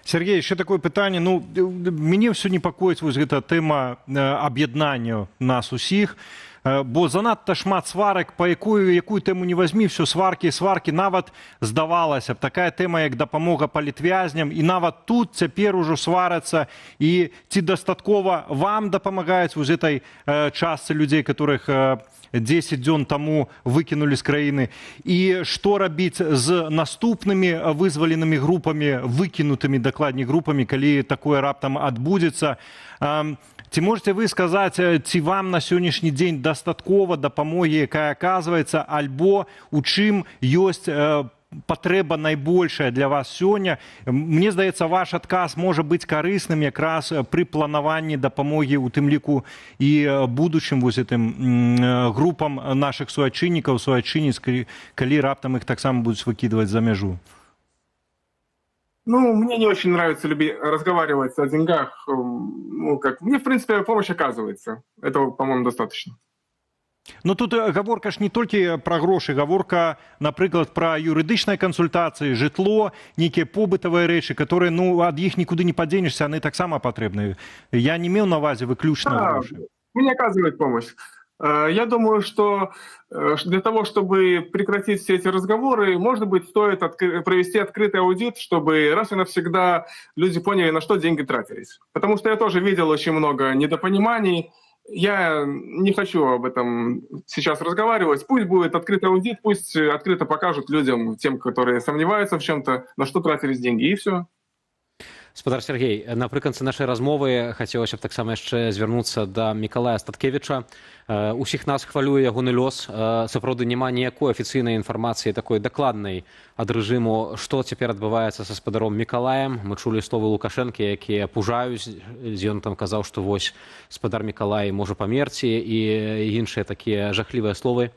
Сергей, еще такое питание. Ну, мне все непокоїть вось гэта тэма аб'яднання нас усіх, бо занадта шмат сварак, па якую тэму не возьми, все сваркі, нават здавалася б, такая тэма, як дапамога палітвязням, і нават тут цяпер ужо сварацца, і ці дастаткова вам дапамагаюць вось этой частцы людзей, которых 10 дзён таму выкінулі з краіны, і што рабіць з наступнымі вызваленымі групамі, выкінутымі дакладней групамі, калі такое раптам адбудзецца. Ці можете вы сказаць, ці вам на сённяшні дзень дастаткова дапамогі, якая аказваецца, альбо у чым ёсць патрэба найбольшая для вас сёння? Мне здаецца, ваш адказ можа быць карысным якраз пры планаванні дапамогі, у тым ліку і будучым вось гэтым групам нашых суайчыннікаў, суайчынніц, калі раптам іх таксама будуць выкідваць за мяжу.
Ну, мне не очень нравится разговаривать о деньгах. Ну, мне, в принципе, помощь оказывается. Этого, по-моему, достаточно.
Ну, тут гаворка ж не толькі пра грошы, гаворка, напрыклад, пра юрыдычныя кансультацыі, жытло, нейкія побытавыя рэчы, которые, ну, ад іх нікуды не падзенешся, яны таксама патрэбныя. Я не меў на ўвазе выключна грошы.
Мне оказывает помощь. Я думаю, что для того, чтобы прекратить все эти разговоры, может быть, стоит провести открытый аудит, чтобы раз и навсегда люди поняли, на что деньги тратились. Потому что я тоже видел очень много недопониманий. Я не хочу об этом сейчас разговаривать. Пусть будет открытый аудит, пусть открыто покажут людям, тем, которые сомневаются в чем-то, на что тратились деньги, и все.
Спадар Сергей, напрыканцы нашай размовы хацелася б таксама яшчэ звярнуцца да Мікалая Статкевіча. Усіх нас хвалюе ягоны лёс. Сапраўды няма ніякой афіцыйнай інфармацыі такой дакладнай ад рэжыму, што цяпер адбываецца са спадаром Мікалаем. Мы чулі словы Лукашэнкі, якія пужаюць, дзе ён там казаў, што вось спадар Мікалай можа памерці, і іншыя такія жахлівыя словы.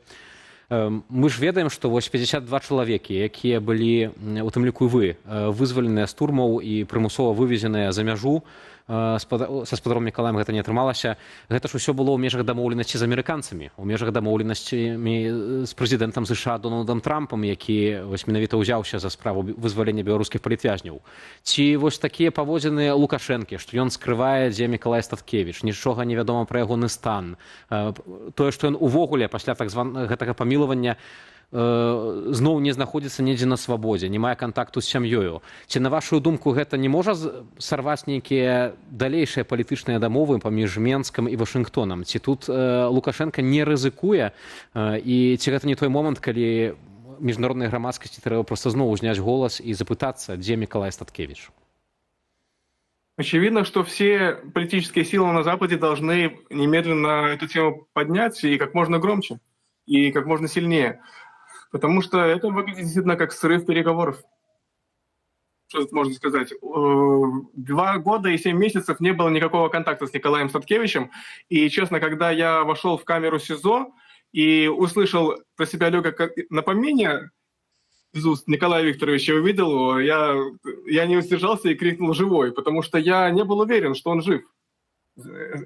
Мы ж ведаем, што вось 52 чалавекі, якія былі, у тым ліку вы, вызваленыя з турмаў і прымусова вывезеныя за мяжу, са спадаром Мікалаем гэта не атрымалася. Гэта ж усё было ў межах дамоўленасці з амерыканцамі, у межах дамоўленасцямі з прэзідэнтам США Дональдам Трампам, які вось менавіта ўзяўся за справу вызвалення беларускіх палітвязняў. Ці вось такія паводзіны Лукашэнкі, што ён скрывае, дзе Мікалай Статкевіч, нічога не вядома пра ягоны стан. Тое, што ён увогуле пасля так званага гэтага памілавання зноў не знаходзіцца недзе на свабодзе, не мае кантакту з сям'ёю. Ці, на вашу думку, гэта не можа сарваць нейкія далейшыя палітычныя дамовы паміж Менскам і Вашынгтонам? Ці тут Лукашенко не рызыкуе? І ці гэта не той момант, калі міжнароднай грамадскасці трэба проста зноў узняць голас і запытацца, дзе Мікалай Статкевіч?
Очевидно, что все политические силы на Западе должны немедленно эту тему поднять и как можно громче, и как можно сильнее. Потому что это выглядит действительно как срыв переговоров. Что тут можно сказать? 2 года и 7 месяцев не было никакого контакта с Николаем Статкевичем. И, честно, когда я вошел в камеру СИЗО и услышал про себя легкое напоминание из уст Николая Викторовича, увидел его, я не удержался и крикнул «живой», потому что я не был уверен, что он жив.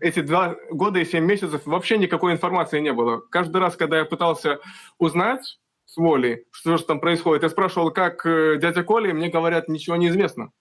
Эти 2 года и 7 месяцев вообще никакой информации не было. Каждый раз, когда я пытался узнать с воли, что же там происходит, я спрашивал, как дядя Коля, и мне говорят, ничего не известно.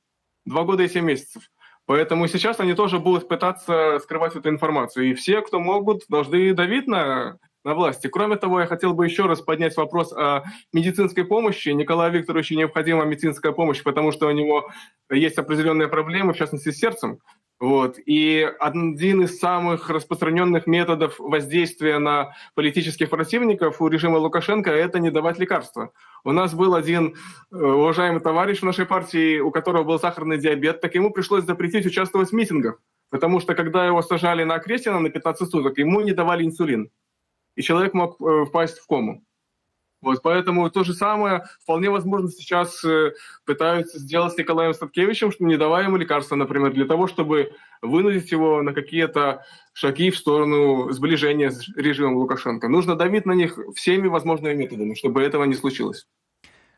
2 года и 7 месяцев. Поэтому сейчас они тоже будут пытаться скрывать эту информацию. И все, кто могут, должны давить на власти. Кроме того, я хотел бы еще раз поднять вопрос о медицинской помощи. Николаю Викторовичу необходима медицинская помощь, потому что у него есть определенные проблемы, в частности, с сердцем. Вот. И один из самых распространенных методов воздействия на политических противников у режима Лукашенко – это не давать лекарства. У нас был один уважаемый товарищ в нашей партии, у которого был сахарный диабет, так ему пришлось запретить участвовать в митингах, Потому что когда его сажали на Окрестина на 15 суток, ему не давали инсулин. И человек мог впасть в кому. Вот, поэтому то же самое вполне возможно сейчас пытаются сделать с Николаем Статкевичем, что не давая ему лекарства, например, для того, чтобы вынудить его на какие-то шаги в сторону сближения с режимом Лукашенко. Нужно давить на них всеми возможными методами, чтобы этого не случилось.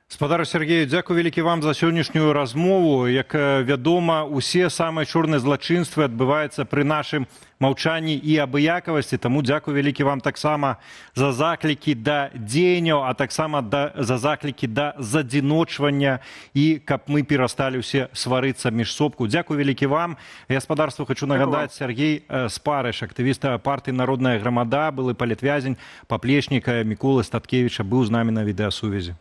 Спадар Сергею, дзякуй вялікі вам за сённяшнюю размову. Як вядома, усе самыя чорныя злачынствы адбываюцца пры нашым маўчанні і абыякавасці, таму дзякуй вялікі вам таксама за заклікі да дзеянняў, а таксама за заклікі да задзіночвання і каб мы перасталі ўсе сварыцца між собку. Дзякуй вялікі вам. Гаспадарству хочу нагадаць, Сергей Спарыш, актывіста партыі «Народная грамада», былы палітвязень, паплечнік Міколы Статкевіча, быў з намі на відэасувязі.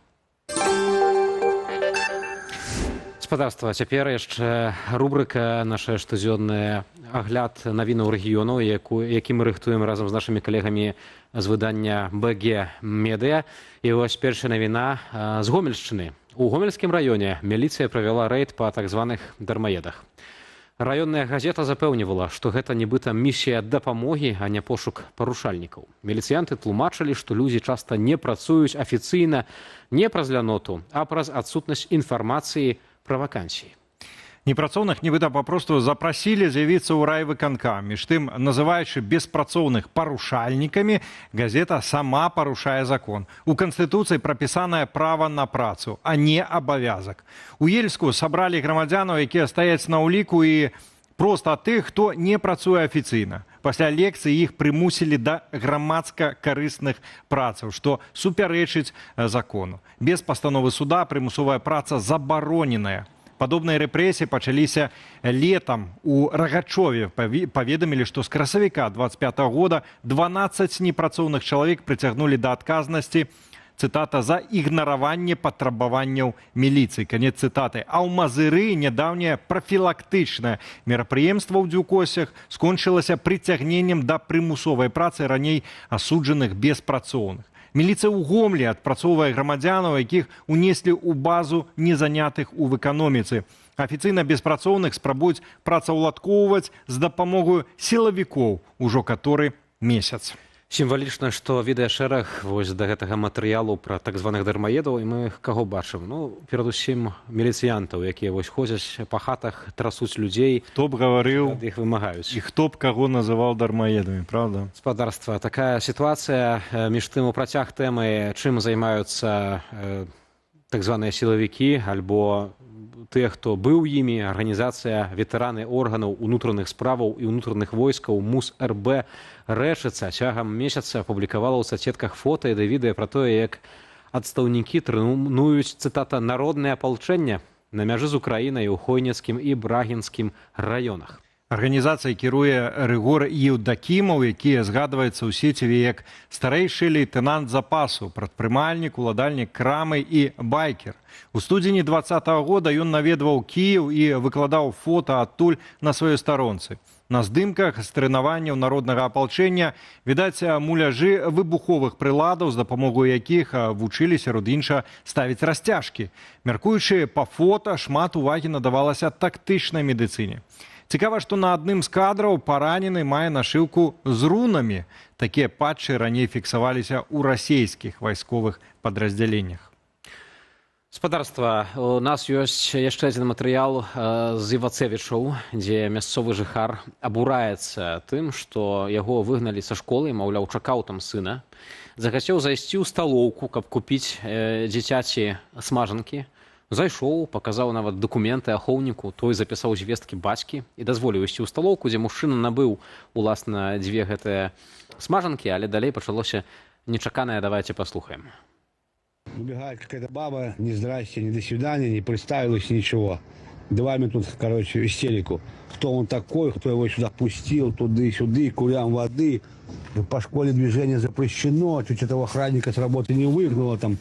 Гаспадарства, цяпер яшчэ рубрыка наша штодзённая агляд навінаў рэгіёнаў, які мы рыхтуем разам з нашымі калегамі з выдання БГ Медыа. І вось першая навіна з Гомельшчыны. У Гомельскім раёне міліцыя правяла рэйд па так званых дармаедах. Раённая газета запэўнівала, што гэта нібыта місія дапамогі, а не пошук парушальнікаў. Міліцыянты тлумачылі, што людзі часта не працуюць афіцыйна не праз ляноту, а праз адсутнасць інфармацыі пра вакансіі.
Непрацоўных нібыта папросту запрасілі з'явіцца ў райвыканкам. Між тым, называючы беспрацоўных парушальнікамі, газета сама парушае закон. У Канстытуцыі прапісанае права на працу, а не абавязак. У Ельску сабралі грамадзянаў, якія стаяць на ўліку, і проста тых, хто не працуе афіцыйна. Пасля лекцыі іх прымусілі да грамадска-карысных працаў, што супярэчыць закону. Без пастановы суда прымусовая праца забароненая. Падобныя рэпрэсіі пачаліся летам у Рагачове. Паведамілі, што з красавіка 25-го года 12 непрацоўных чалавек прыцягнулі да адказнасці, цытата, за ігнараванне патрабаванняў міліцыі. Канец цытаты. А ў Мазыры нядаўняе прафілактычнае мерапрыемства ў Дзюкосях скончылася прыцягненнем да прымусовай працы раней асуджаных беспрацоўных. Міліцыя ў Гомлі адпрацоўвае грамадзянаў, якіх унеслі ў базу незанятых у эканоміцы. Афіцыйна беспрацоўных спрабуюць працаўладкоўваць з дапамогаю сілавікоў ужо каторы месяц.
Сімвалічна, што відэашэраг вось да гэтага матэрыялу пра так званых дармаедаў, і мы каго бачым? Ну, перадусім міліцыянтаў, якія вось ходзяць па хатах, трасуць людзей.
Хто б гаварыў,
іх вымагаюць.
І хто б каго называў дармаедамі, правда?
Гаспадарства, такая сітуацыя. Між тым, у працяг тэмы, чым займаюцца так званыя сілавікі, альбо тыя, хто быў імі, арганізацыя ветэраны органаў унутраных справаў і унутраных войскаў МУС-РБ рэчыцца. Цягам месяца апублікавала ў сацетках фота і відэа пра тое, як адстаўнікі трэнуюць, цытата, народнае апалчэнне на мяжы з Украінай у Хойніцкім і Брагінскім раёнах.
Арганізацыя кіруе Рыгор Еўдакімаў, які згадваецца ў сеціве як старэйшы лейтэнант запасу, прадпрымальнік, уладальнік крамы і байкер. У студзені 2020 года ён наведваў Кіеў і выкладаў фота адтуль на сваёй старонцы. На здымках з трэнаванняў народнага апалчэння відаць муляжы выбуховых прыладаў, з дапамогай якіх вучылі сярод інша ставіць расцяжкі. Мяркуючы па фота, шмат увагі надавалася тактычнай медыцыне. Цікава, што на адным з кадраў паранены мае нашыўку з рунамі. Такія патчы раней фіксаваліся ў расійскіх вайсковых падраздзяленнях.
Гаспадарства, у нас ёсць яшчэ адзін матэрыял з Івацевічаў, дзе мясцовы жыхар абураецца тым, што яго выгналі са школы, маўляў, чакаў там сына. Захацеў зайсці ў сталоўку, каб купіць дзіцяці смажанкі. Зайшоў, паказаў нават дакументы ахоўніку, той запісаў звесткі бацькі і дазволіў ісці ў сталоўку, дзе мужчына набыў, уласна, дзве гэтыя смажанкі, але далей пачалося нечаканае. Давайте послухаем.
Убегает какая-то баба, ни здрасте, ни до свидания, не представилась, ничего. Давай мне тут, короче, истерику. Кто он такой, кто его сюда пустил, туды-сюды, курям воды. По школе движение запрещено, чуть этого охранника с работы не выгнало там.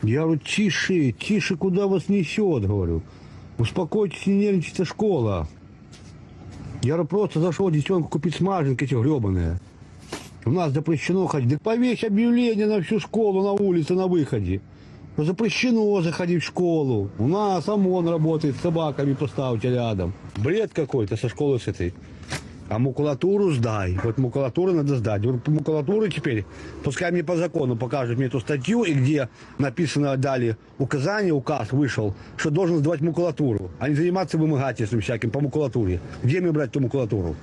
Я говорю, тише, тише, куда вас несет, говорю. Успокойтесь, не нервничайте, школа. Я говорю, просто зашел детенку купить смаженки эти гребаные. У нас запрещено ходить. Да повесь объявление на всю школу, на улице, на выходе. Запрещено заходить в школу. У нас ОМОН работает, с собаками поставьте рядом. Бред какой-то со школы с этой. А макулатуру сдай. Вот макулатуру надо сдать. Вот макулатуру теперь, пускай мне по закону покажут мне эту статью, и где написано, дали указание, указ вышел, что должен сдавать макулатуру, а не заниматься вымогательством всяким по макулатуре. Где мне брать эту макулатуру?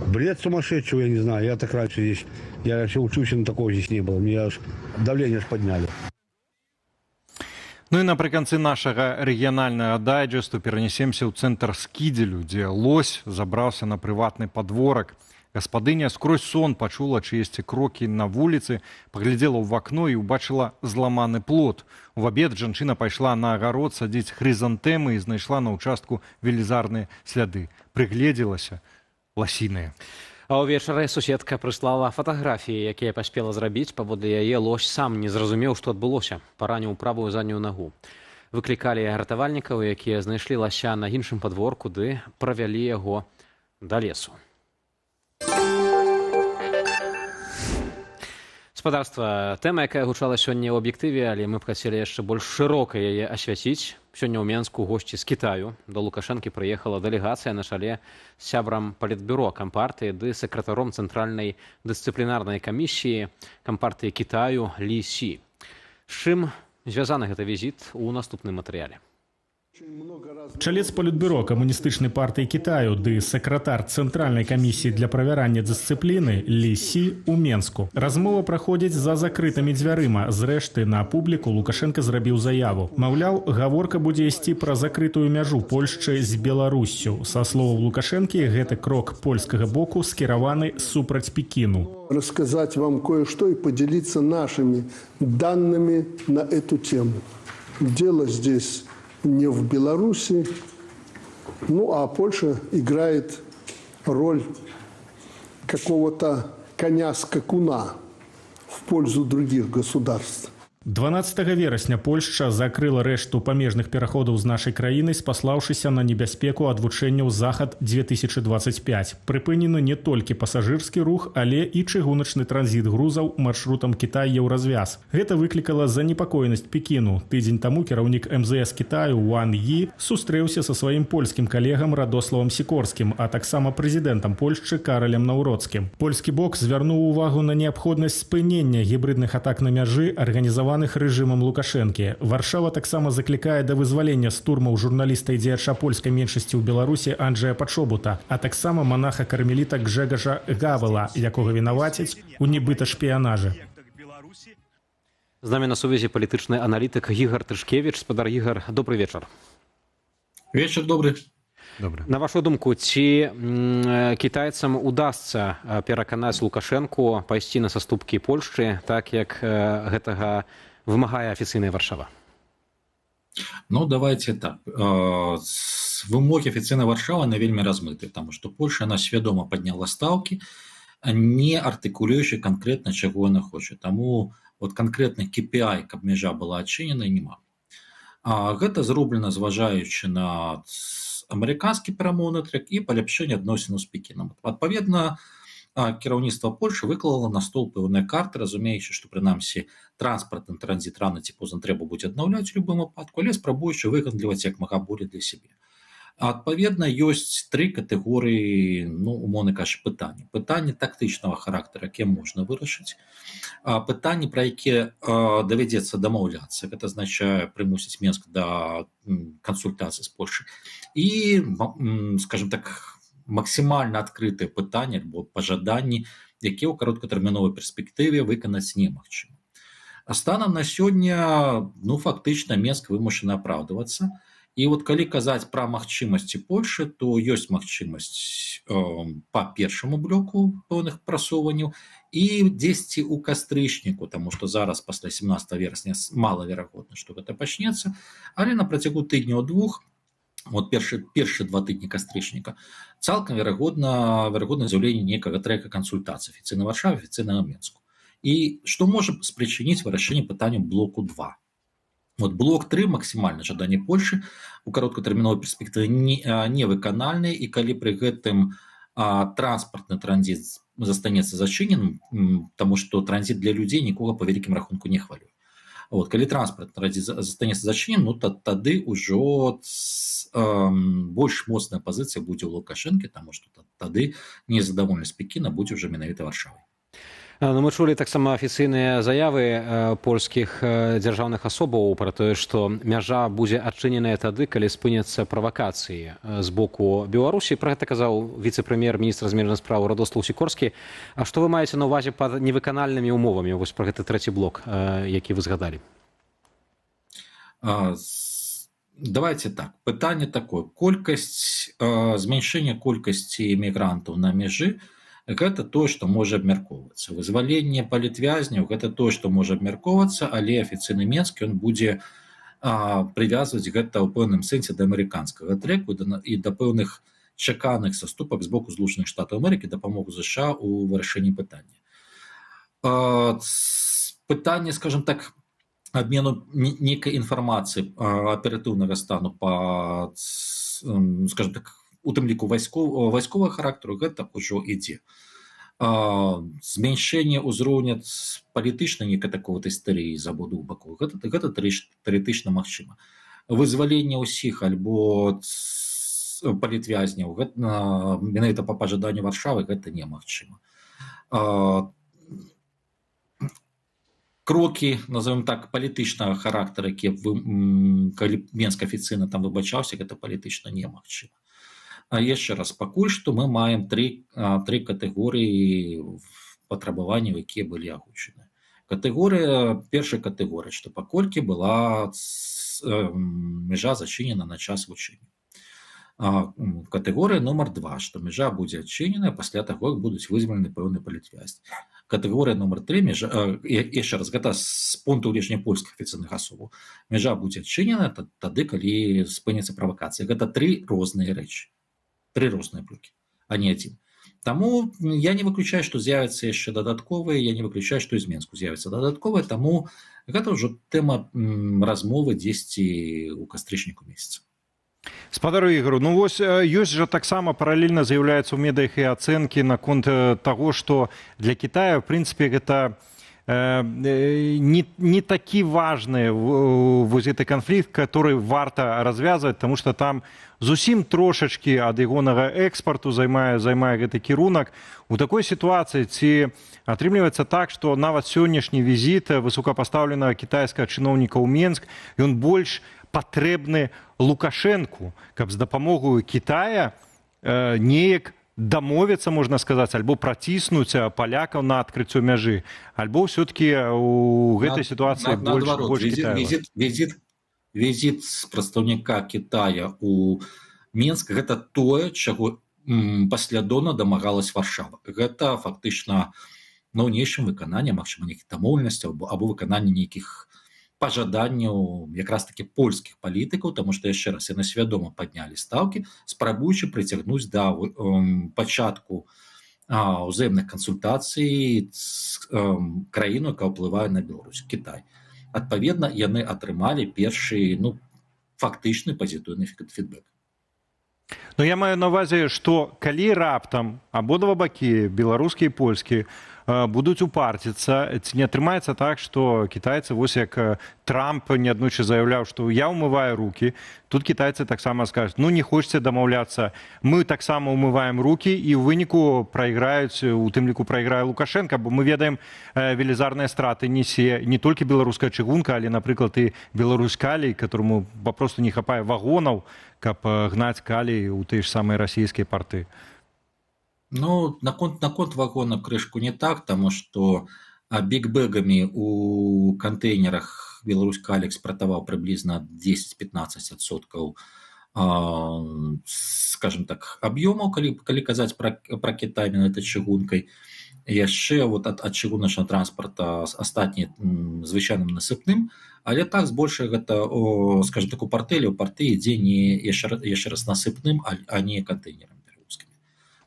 Бред сумасшедшего, я не знаю. Я так раньше здесь, я раньше учусь, но такого здесь не было. Мне аж давление аж подняли.
Ну і напрыканцы нашага рэгіянальнага дайджэсту перанесемся ў цэнтр Скідзелю, дзе лось забраўся на прыватны падворак. Гаспадыня скрозь сон пачула чыесьці крокі на вуліцы, паглядзела ў вакно і ўбачыла зламаны плот. У абед жанчына пайшла на агарод садзіць хрызантэмы і знайшла на ўчастку велізарныя сляды. Прыгледзелася ласіныя.
А ўвечары суседка прыслала фатаграфіі, якія паспела зрабіць. Паводле яе лось сам не зразумеў, што адбылося. Параніў правую заднюю нагу. Выклікалі ратавальнікаў, якія знайшлі лася на іншым падворку, ды правялі яго да лесу. Гаспадарства, тэма, якая гучала сёння ў аб'ектыве, але мы б хацелі яшчэ больш шырока яе асвяціць. Сёння ў Менску госці з Кітаю. Да Лукашэнкі прыехала дэлегацыя на чале з сябрам палітбюро кампартыі ды сакратаром цэнтральнай дысцыплінарнай камісіі кампартыі Кітаю Лі Сі. З чым звязаны гэты візіт у наступным матэрыяле.
Чалец палітбюро камуністычнай партыі Кітаю ды сакратар цэнтральнай камісіі для правярання дысцыпліны Лі Сі ў Менску. Размова праходзіць за закрытымі дзвярыма. Зрэшты, на публіку Лукашенко зрабіў заяву. Маўляў, гаворка будзе ісці пра закрытую мяжу Польшчы з Беларуссю. Са словаў Лукашэнкі, гэты крок польскага боку скіраваны супраць Пекіну.
Рассказать вам кое-что и поделиться нашими данными на эту тему. Дело здесь не в Беларуси, ну а Польша играет роль какого-то коня-скакуна в пользу других государств.
12 верасня Польшча закрыла рэшту памежных пераходаў з нашай краінай, спаслаўшыся на небяспеку ад вучэнняў «Захад-2025». Прыпынены не толькі пасажырскі рух, але і чыгуначны транзіт грузаў маршрутам Кітай-Еўразвяз. Гэта выклікала занепакоенасць Пекіну. Тыдзень таму кіраўнік МЗС Кітаю Уан Ї сустрэўся са сваім польскім калегам Радославам Сікорскім, а таксама прэзідэнтам Польшчы Каралем Наўроцкім. Польскі бок звярнуў увагу на неабходнасць спынення гібридных атак на мяжы, арганізаваных рэжымам Лукашэнкі. Варшава таксама заклікае да вызвалення з турмаў журналіста і дзеяча польскай меншасці ў Беларусі Анджэя Пачобута, а таксама манаха-кармеліта Гжэгажа Гавела, якога вінавацяць у нібыта шпіянажы.
З намі на сувязі палітычны аналітык Ігар Тышкевіч. Спадар Ігар, добрый вечар.
Вечер добрый.
Добре.
На вашу думку, ці кітайцам удасца пераканаць Лукашэнку пайсці на саступкі Польшчы, так як гэтага вымагае афіцыйная Варшава?
Ну, давайте так. Вымоги афіцыйнай Варшавы на вельмі размыты, потому что Польша, она свядома подняла ставки, не артыкулюючы конкретно, чего она хочет. Тому вот конкретно KPI, каб мяжа была адчынена, няма. Гэта зроблена зважаючы на амерыканскі перамоўны трек і паляпшэнне адносінаў з Пекінам. Адпаведна, кіраўніцтва Польшы выклала на стол пэўныя карты, разумеючы, што прынамсі транспартны транзіт рана ці позна трэба будзе аднаўляць у любым выпадку, але спрабуючы выгандліваць як мага болей для сябе. Адпаведна, ёсць тры катэгорыі, ну, умоўна кажучы, пытанні. Пытанні тактычнага характара, якія можна вырашыць. Пытанні, пра якія давядзецца дамаўляцца. Гэта азначае прымусіць Менск да кансультацый з Польшай. І, скажем так, максімальна адкрытыя пытанні альбо пажаданні, якія ў кароткатэрміновай перспектыве выканаць немагчыма. Станам на сёння, ну, фактычна Менск вымушаны апраўдвацца. І вот калі казаць пра магчымасці Польшы, то ёсць магчымасць па першаму блоку пэўных прасоўванняў і дзесьці ў кастрычніку, таму што зараз пасля 17 верасня малаверагодна, што гэта пачнецца, але на працягу тыдняў-двух, вот першы 2 тыдні кастрычніка, цалкам верагодна з'яўленне некага трэка кансультацыі афіцыйнай Варшавы, афіцыйнага Менску. І што можа спрычыніць вырашэнне пытання блоку 2. Вот блок 3 максімальна жаданне Польшы у кароткатэрміновай перспектыве невыканальны, і калі пры гэтым транспартны транзіт застанецца зачыненым, таму што транзіт для людзей нікога па вялікім рахунку не хвалюе. Вот, калі транспорт застанецца зачынен, ну тады ўжо больш моцная пазіцыя будзе ў Лукашэнкі, таму што тады незадаволенасць Пекіна будзе ўжо менавіта Варшавай.
Ну, мы чулі таксама афіцыйныя заявы польскіх дзяржаўных асобаў пра тое, што мяжа будзе адчыненая тады, калі спыняцца правакацыі з боку Беларусі. Пра гэта казаў віцэ-прэм'ер-міністр замежных спраў Радослаў Сікорскі. А што вы маеце на ўвазе пад невыканальнымі умовамі? Вось пра гэты трэці блок, які вы згадалі.
Давайте так. Пытанне такое. Змяншэнне колькасці мігрантаў на мяжы гэта тое, што можа абмяркоўвацца. Вызваленне палітвязняў гэта тое, што можа абмяркоўвацца, але афіцыйны Менск ён будзе прывязваць гэта ў пэўным сэнсе да амерыканскага трэку і да пэўных чаканых саступак з боку Злучаных Штатаў Амерыкі дапамогу ЗША ў вырашэнні пытання. Пытанне, скажем так, абмену нейкай інфармацыі аператыўнага стану па, скажем так, у тым ліку вайсковага характару гэта ўжо ідзе. Змяншэнне ўзроўня палітычнай нейкай такой істэрыі з абодвух бакоў гэта тэарэтычна магчыма. Вызваленне ўсіх альбо палітвязняў менавіта па пажаданню Варшавы гэта немагчыма. Крокі, назовем так, палітычнага характара, калі Менск афіцыйна там выбачаўся, гэта палітычна немагчыма. А яшчэ раз, пакуль што мы маем тры катэгорыі патрабаванняў, якія былі агучаны. Першая катэгорыя, што паколькі была мяжа зачынена на час вучэння. Катэгорыя нумар 2, што мяжа будзе адчыненая пасля таго, як будуць вызвалены пэўныя палітвязні. Катэгорыя нумар 3, яшчэ раз, гэта з пункту бліжнепольскіх афіцыйных асобаў. Мяжа будзе адчынена тады, калі спыняцца правакацыя. Гэта тры розныя рэчы. Тры розныя блокі, а не адзін. Таму я не выключаю, што з'явяцца яшчэ дадатковыя, я не выключаю, што і з Менску з'явяцца дадатковыя, таму гэта ўжо тэма размовы дзесьці ў кастрычніку месяца.
Спадару Ігору, ну вось ёсць жа таксама паралельна з'яўляецца ў медыях і ацэнкі наконт таго, што для Китая, в прынцыпе, гэта не такі важны вось гэты канфлікт, который варта развязваць, таму што там зусім трошачкі ад ягонага экспарту займае гэты кірунак. У такой сітуацыі ці атрымліваецца так, што нават сённяшні візіт высокапастаўленага кітайскага чыноўніка ў Менск, ён больш патрэбны Лукашэнку, каб з дапамогою Китая неяк дамовіцца, можна сказаць, альбо праціснуць палякаў на адкрыццё мяжы, альбо ўсё-такі ў гэтай сітуацыі больш Китая.
Візіт прадстаўніка Китая ў Менск гэта тое, чаго паслядоўна дамагалась Варшава. Гэта фактычна ў нейкім выкананні, магчыма, нейкіх дамоўленасцяў або выкананні нейкіх пажаданняў якраз такі польскіх палітыкаў, таму што яшчэ раз яны свядома паднялі стаўкі, спрабуючы прыцягнуць да пачатку ўзаемных кансультацый з краіну, якая ўплывае на Беларусь, Кітай. Адпаведна, яны атрымалі першы фактычны пазітыўны фідбэк.
Ну, я маю на ўвазе, што калі раптам абодва бакі, беларускі і польскі, будуць упарціцца, ці не атрымаецца так, што кітайцы, вось як Трамп неаднойчы заяўляў, што я ўмываю рукі, тут кітайцы таксама скажуць, ну не хочаце дамаўляцца, мы таксама ўмываем рукі і ў выніку прайграюць, у тым ліку прайграе Лукашенко, бо мы ведаем, велізарныя страты несе не толькі беларуская чыгунка, але, напрыклад, і Беларусь калій, которому папросту не хапае вагонаў, каб гнаць калій у тыя ж самыя расійскія парты.
Ну, наконт вагона крышку не так, таму што бігбэгамі у кантэйнерах Беларусь калій экспартаваў прыблізна 10-15%, скажем так, аб'ёмаў, калі казаць пра Кітай менавіта чыгункай. Яшчэ ад чыгуначнага транспарта астатні звычайным насыпным, але так збольшага гэта, скажем так, у партэлі ідзе яшчэ раз насыпным, а не кантэйнерам.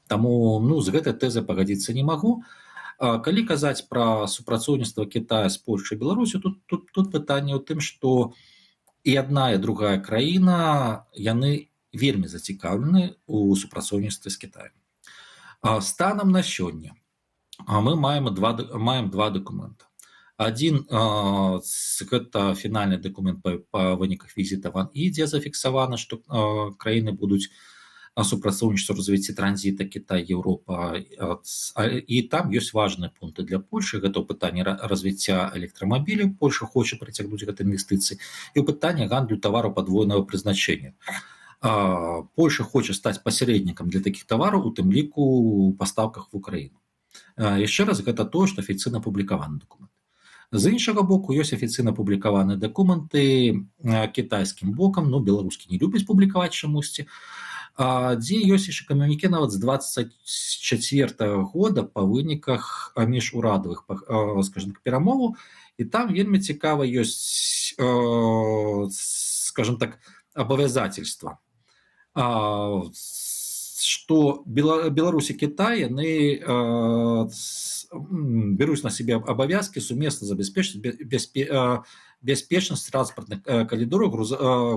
Таму з гэтай тэзай пагадзіцца не магу. Калі казаць пра супрацоўніцтва Китая з Польшай і Беларусю, тут пытанне ў тым, што і адна, і другая краіна, яны вельмі зацікаўлены ў супрацоўніцтве з Китаем. Станам на сёння мы маем два дакумента. Адзін гэта фінальны дакумент па выніках візіта в АН, дзе зафіксавана, што краіны будуць супрацоўнічаць у развіцці транзіта Кітай, Еўропа. І там ёсць важныя пункты для Польшы. Гэта ў пытанні развіцця электрамабіляў. Польша хоча прыцягнуць гэты інвестыцыі. І ў пытанні гандлю тавараў падвойнага прызначэння. Польша хоча стаць пасярэднікам для такіх тавараў, у тым ліку ў пастаўках в Украіну. Яшчэ раз, гэта тое, што афіцыйна апублікаваны дакумент. З іншага боку, ёсць афіцыйна апублікаваныя дакументы кітайскім бокам, но беларускі не любяць публікаваць чамусьці, дзе ёсць яшчэ камюніке нават з 24 года па выніках міжурадавых, скажем так, перамоваў, і там вельмі цікава ёсць, скажем так, абавязательства, што Беларусь і Кітай, яны беруць на себе абавязкі сумесна забяспечыць бяспечнасць транспартных калідораў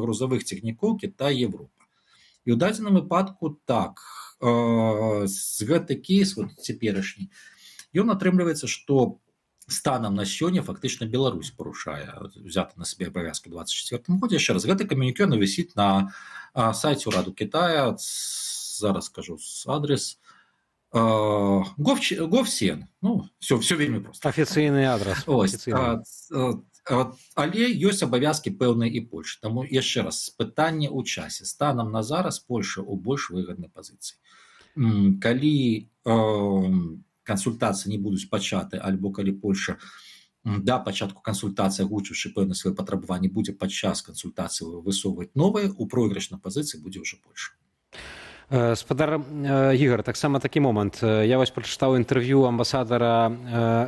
грузавых цягнікоў Кітай-Европа. І ў дадзеным выпадку так, з гэты кейс, цяперашні, ён атрымліваецца, што станам на сёння фактычна Беларусь парушае взяты на сабе абавязкі ў 24 годзе. Яшчэ раз, гэты камюніке вісіць на сайце ўраду Китая, зараз скажу адрес, Gov.cn. Ну, все вельмі проста.
Афіцыйны адрес.
Але ёсць абавязкі пэўныя і Польшы. Таму яшчэ раз, пытанне ў часе. Станам на зараз Польша ў больш выгаднай пазіцыі. Калі кансультацыі не будуць пачаты, альбо калі Польша да пачатку кансультацыі, агучыўшы пэўныя свае патрабаванні, будзе падчас кансультацыі высоўваць новыя, у пройгрышнай пазіцыі будзе ўжо Польша.
Спадар Ігор, таксама такі момант. Я вось прачытаў інтэрв'ю амбасадара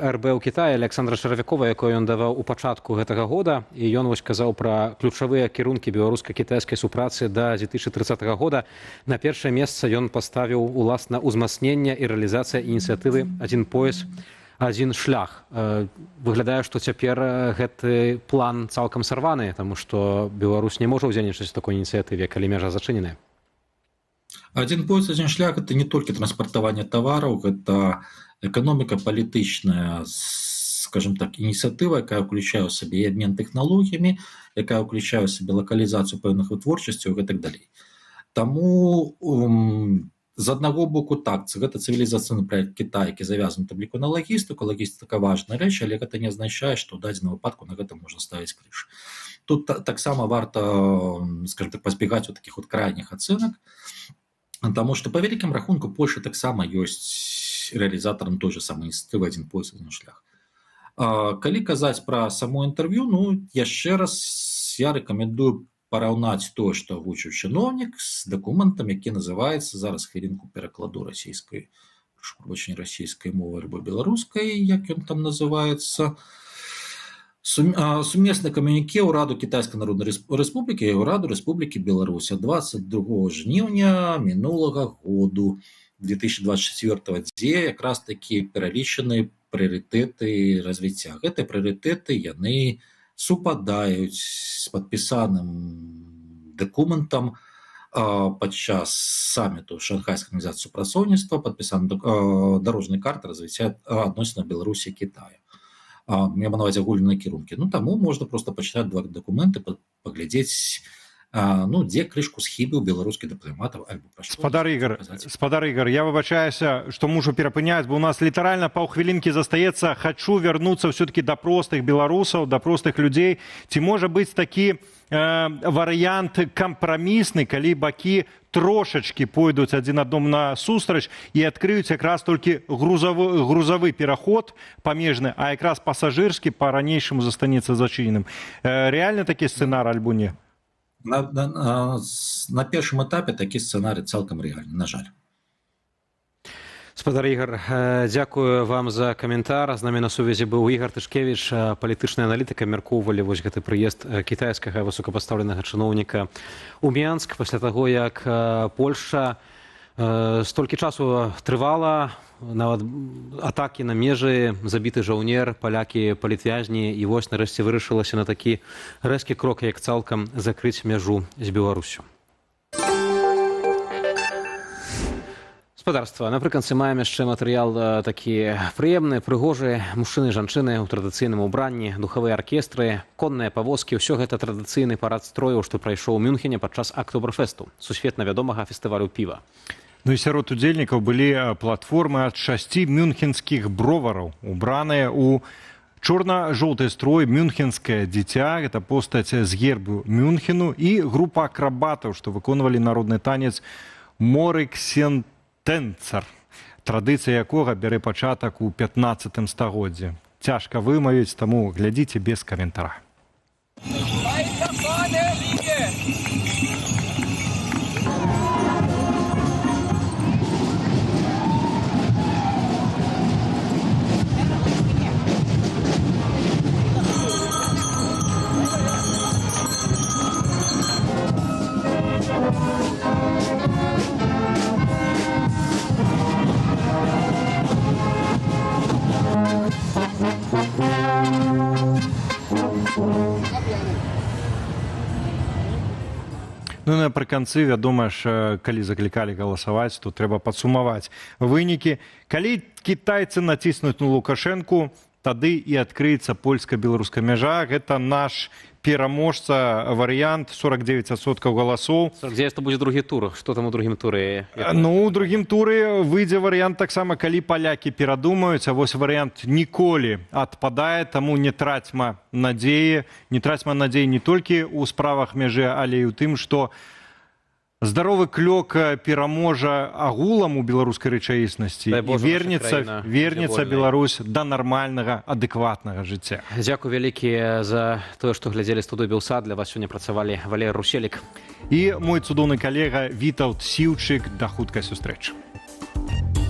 РБ ў Кітаі Александра Шаравякова, якое ён даваў у пачатку гэтага года, і ён вось казаў пра ключавыя кірункі беларуска-кітайскай супрацы да 2030 года. На першае месца ён паставіў уласна ўзмацнення і рэалізацыя ініцыятывы «Адзін пояс, адзін шлях». Выглядае, што цяпер гэты план цалкам сарваны, таму што Беларусь не можа ўдзельнічаць у такой ініцыятыве, калі межа зачыненая.
Адзін пояс, адзін шлях – это не толькі транспартаванне тавараў, гэта эканоміка палітычная, скажем так, ініцыятыва, якая ўключае ў сабе і абмен тэхналогіямі, якая ўключае ў сабе лакалізацыю пэўных вытворчасцяў і так далей. Таму з аднаго боку так, гэта цывілізацыйны праект Китая, які завязаны ў ліку на лагістыку. Лагістыка важная рэч, але гэта не азначае, што ў дадзеным выпадку на гэта можна ставіць крыж. Тут таксама варта, скажем так, пазбегаць такіх крайніх ацэнак, таму што па вялікім рахунку Польша таксама ёсць рэалізатарам той же самай ініцыятывы «Адзін пояс, адзін шлях». Калі казаць пра само інтэрв'ю, ну, яшчэ раз я рэкамендую параўнаць тое, што агучыў чыноўнік, з дакументам, які называецца, зараз хвілінку перакладу расійскай, не расійскай мовы альбо беларускай, як ён там называецца, сумесны камюніке ўраду Кітайскай Народнай Рэспублікі і ўраду Рэспублікі Беларусь 22 жніўня мінулага году 2024, дзе якраз такі пералічаны прыярытэты развіцця. Гэтыя прыярытэты, яны супадаюць з падпісаным дакументам падчас саміту Шанхайскай арганізацыі супрацоўніцтва, падпісаны дарожнай карты развіцця адносінаў Беларусі і Кітая. Я маю на ўвазе агульныя кірункі. Ну, таму можна проста пачытаць два дакументы, паглядзець, ну, дзе крышку схібіў беларускіх дыпламатаў альбо пра што.
Спадар Ігор, я выбачаюся, што мушу перапыняць, бо у нас літаральна паўхвілінкі застаецца. Хачу вярнуцца ўсё-такі да простых беларусаў, да простых людзей. Ці можа быць такі варыянт кампрамісны, калі бакі трошачкі пойдуць адзін аднаму насустрач і адкрыюць якраз толькі грузавы пераход памежны, а якраз пасажырскі па-ранейшаму застанецца зачыненым. Рэальна такі сцэнар альбо не?
На першым этапе такі сцэнарый цалкам рэальны, на жаль.
Спадар Ігор, дзякую вам за каментар. З намі на сувязі быў Ігор Тышкевіч, палітычны аналітык. Абмяркоўвалі вось гэты прыезд кітайскага высокапастаўленага чыноўніка ў Менск пасля таго, як Польша столькі часу трывала, нават атакі на межы, забіты жаўнер, палякі, палітвязні, і вось нарэшце вырашылася на такі рэзкі крок, як цалкам закрыць мяжу з Беларусю. Гаспадарства. Напрыканцы маем яшчэ матэрыял такі прыемны, прыгожы, мужчыны, жанчыны ў традыцыйным убранні, духавыя аркестры, конныя павозкі, ўсё гэта традыцыйны парад строяў, што прайшоў у Мюнхене падчас Актоберфесту, сусветна вядомага фестывалю піва.
Ну і сярод удзельнікаў былі платформы ад 6 мюнхенскіх бровараў, убраныя ў чорна-жоўты строй «Мюнхенскае дзіця», гэта постаць з гербу Мюнхену, і група акрабатаў, што выконвалі народны танец «Морыксентенцар», традыцыя якога бярэ пачатак у 15 стагоддзі. Цяжка вымавіць, таму глядзіце без каментара. Ну і напрыканцы, вядома ж, калі заклікалі галасаваць, то трэба падсумаваць вынікі. Калі кітайцы націснуць на Лукашэнку, тады і адкрыецца польска-беларуская мяжа. Гэта наш пераможца варыянт, 49% галасоў.
49 то будзе другі тур. Што там у другім туры?
Ну, у другім туры выйдзе варыянт таксама, калі палякі перадумаюць, а вось варыянт ніколі адпадае, таму не трацьма надзеі. Не трацьма надзеі не толькі ў справах мяжы, але і ў тым, што здаровы клёк пераможа агулам у беларускай рэчаіснасці і вернецца Беларусь да нармальнага, адэкватнага жыцця.
Дзякуй вялікі за тое, што глядзелі студыю Белсат. Для вас сёння працавалі Валерый Рушелік
і мой цудоўны калега Вітаўт Сіўчык. Да хуткай сустрэчы.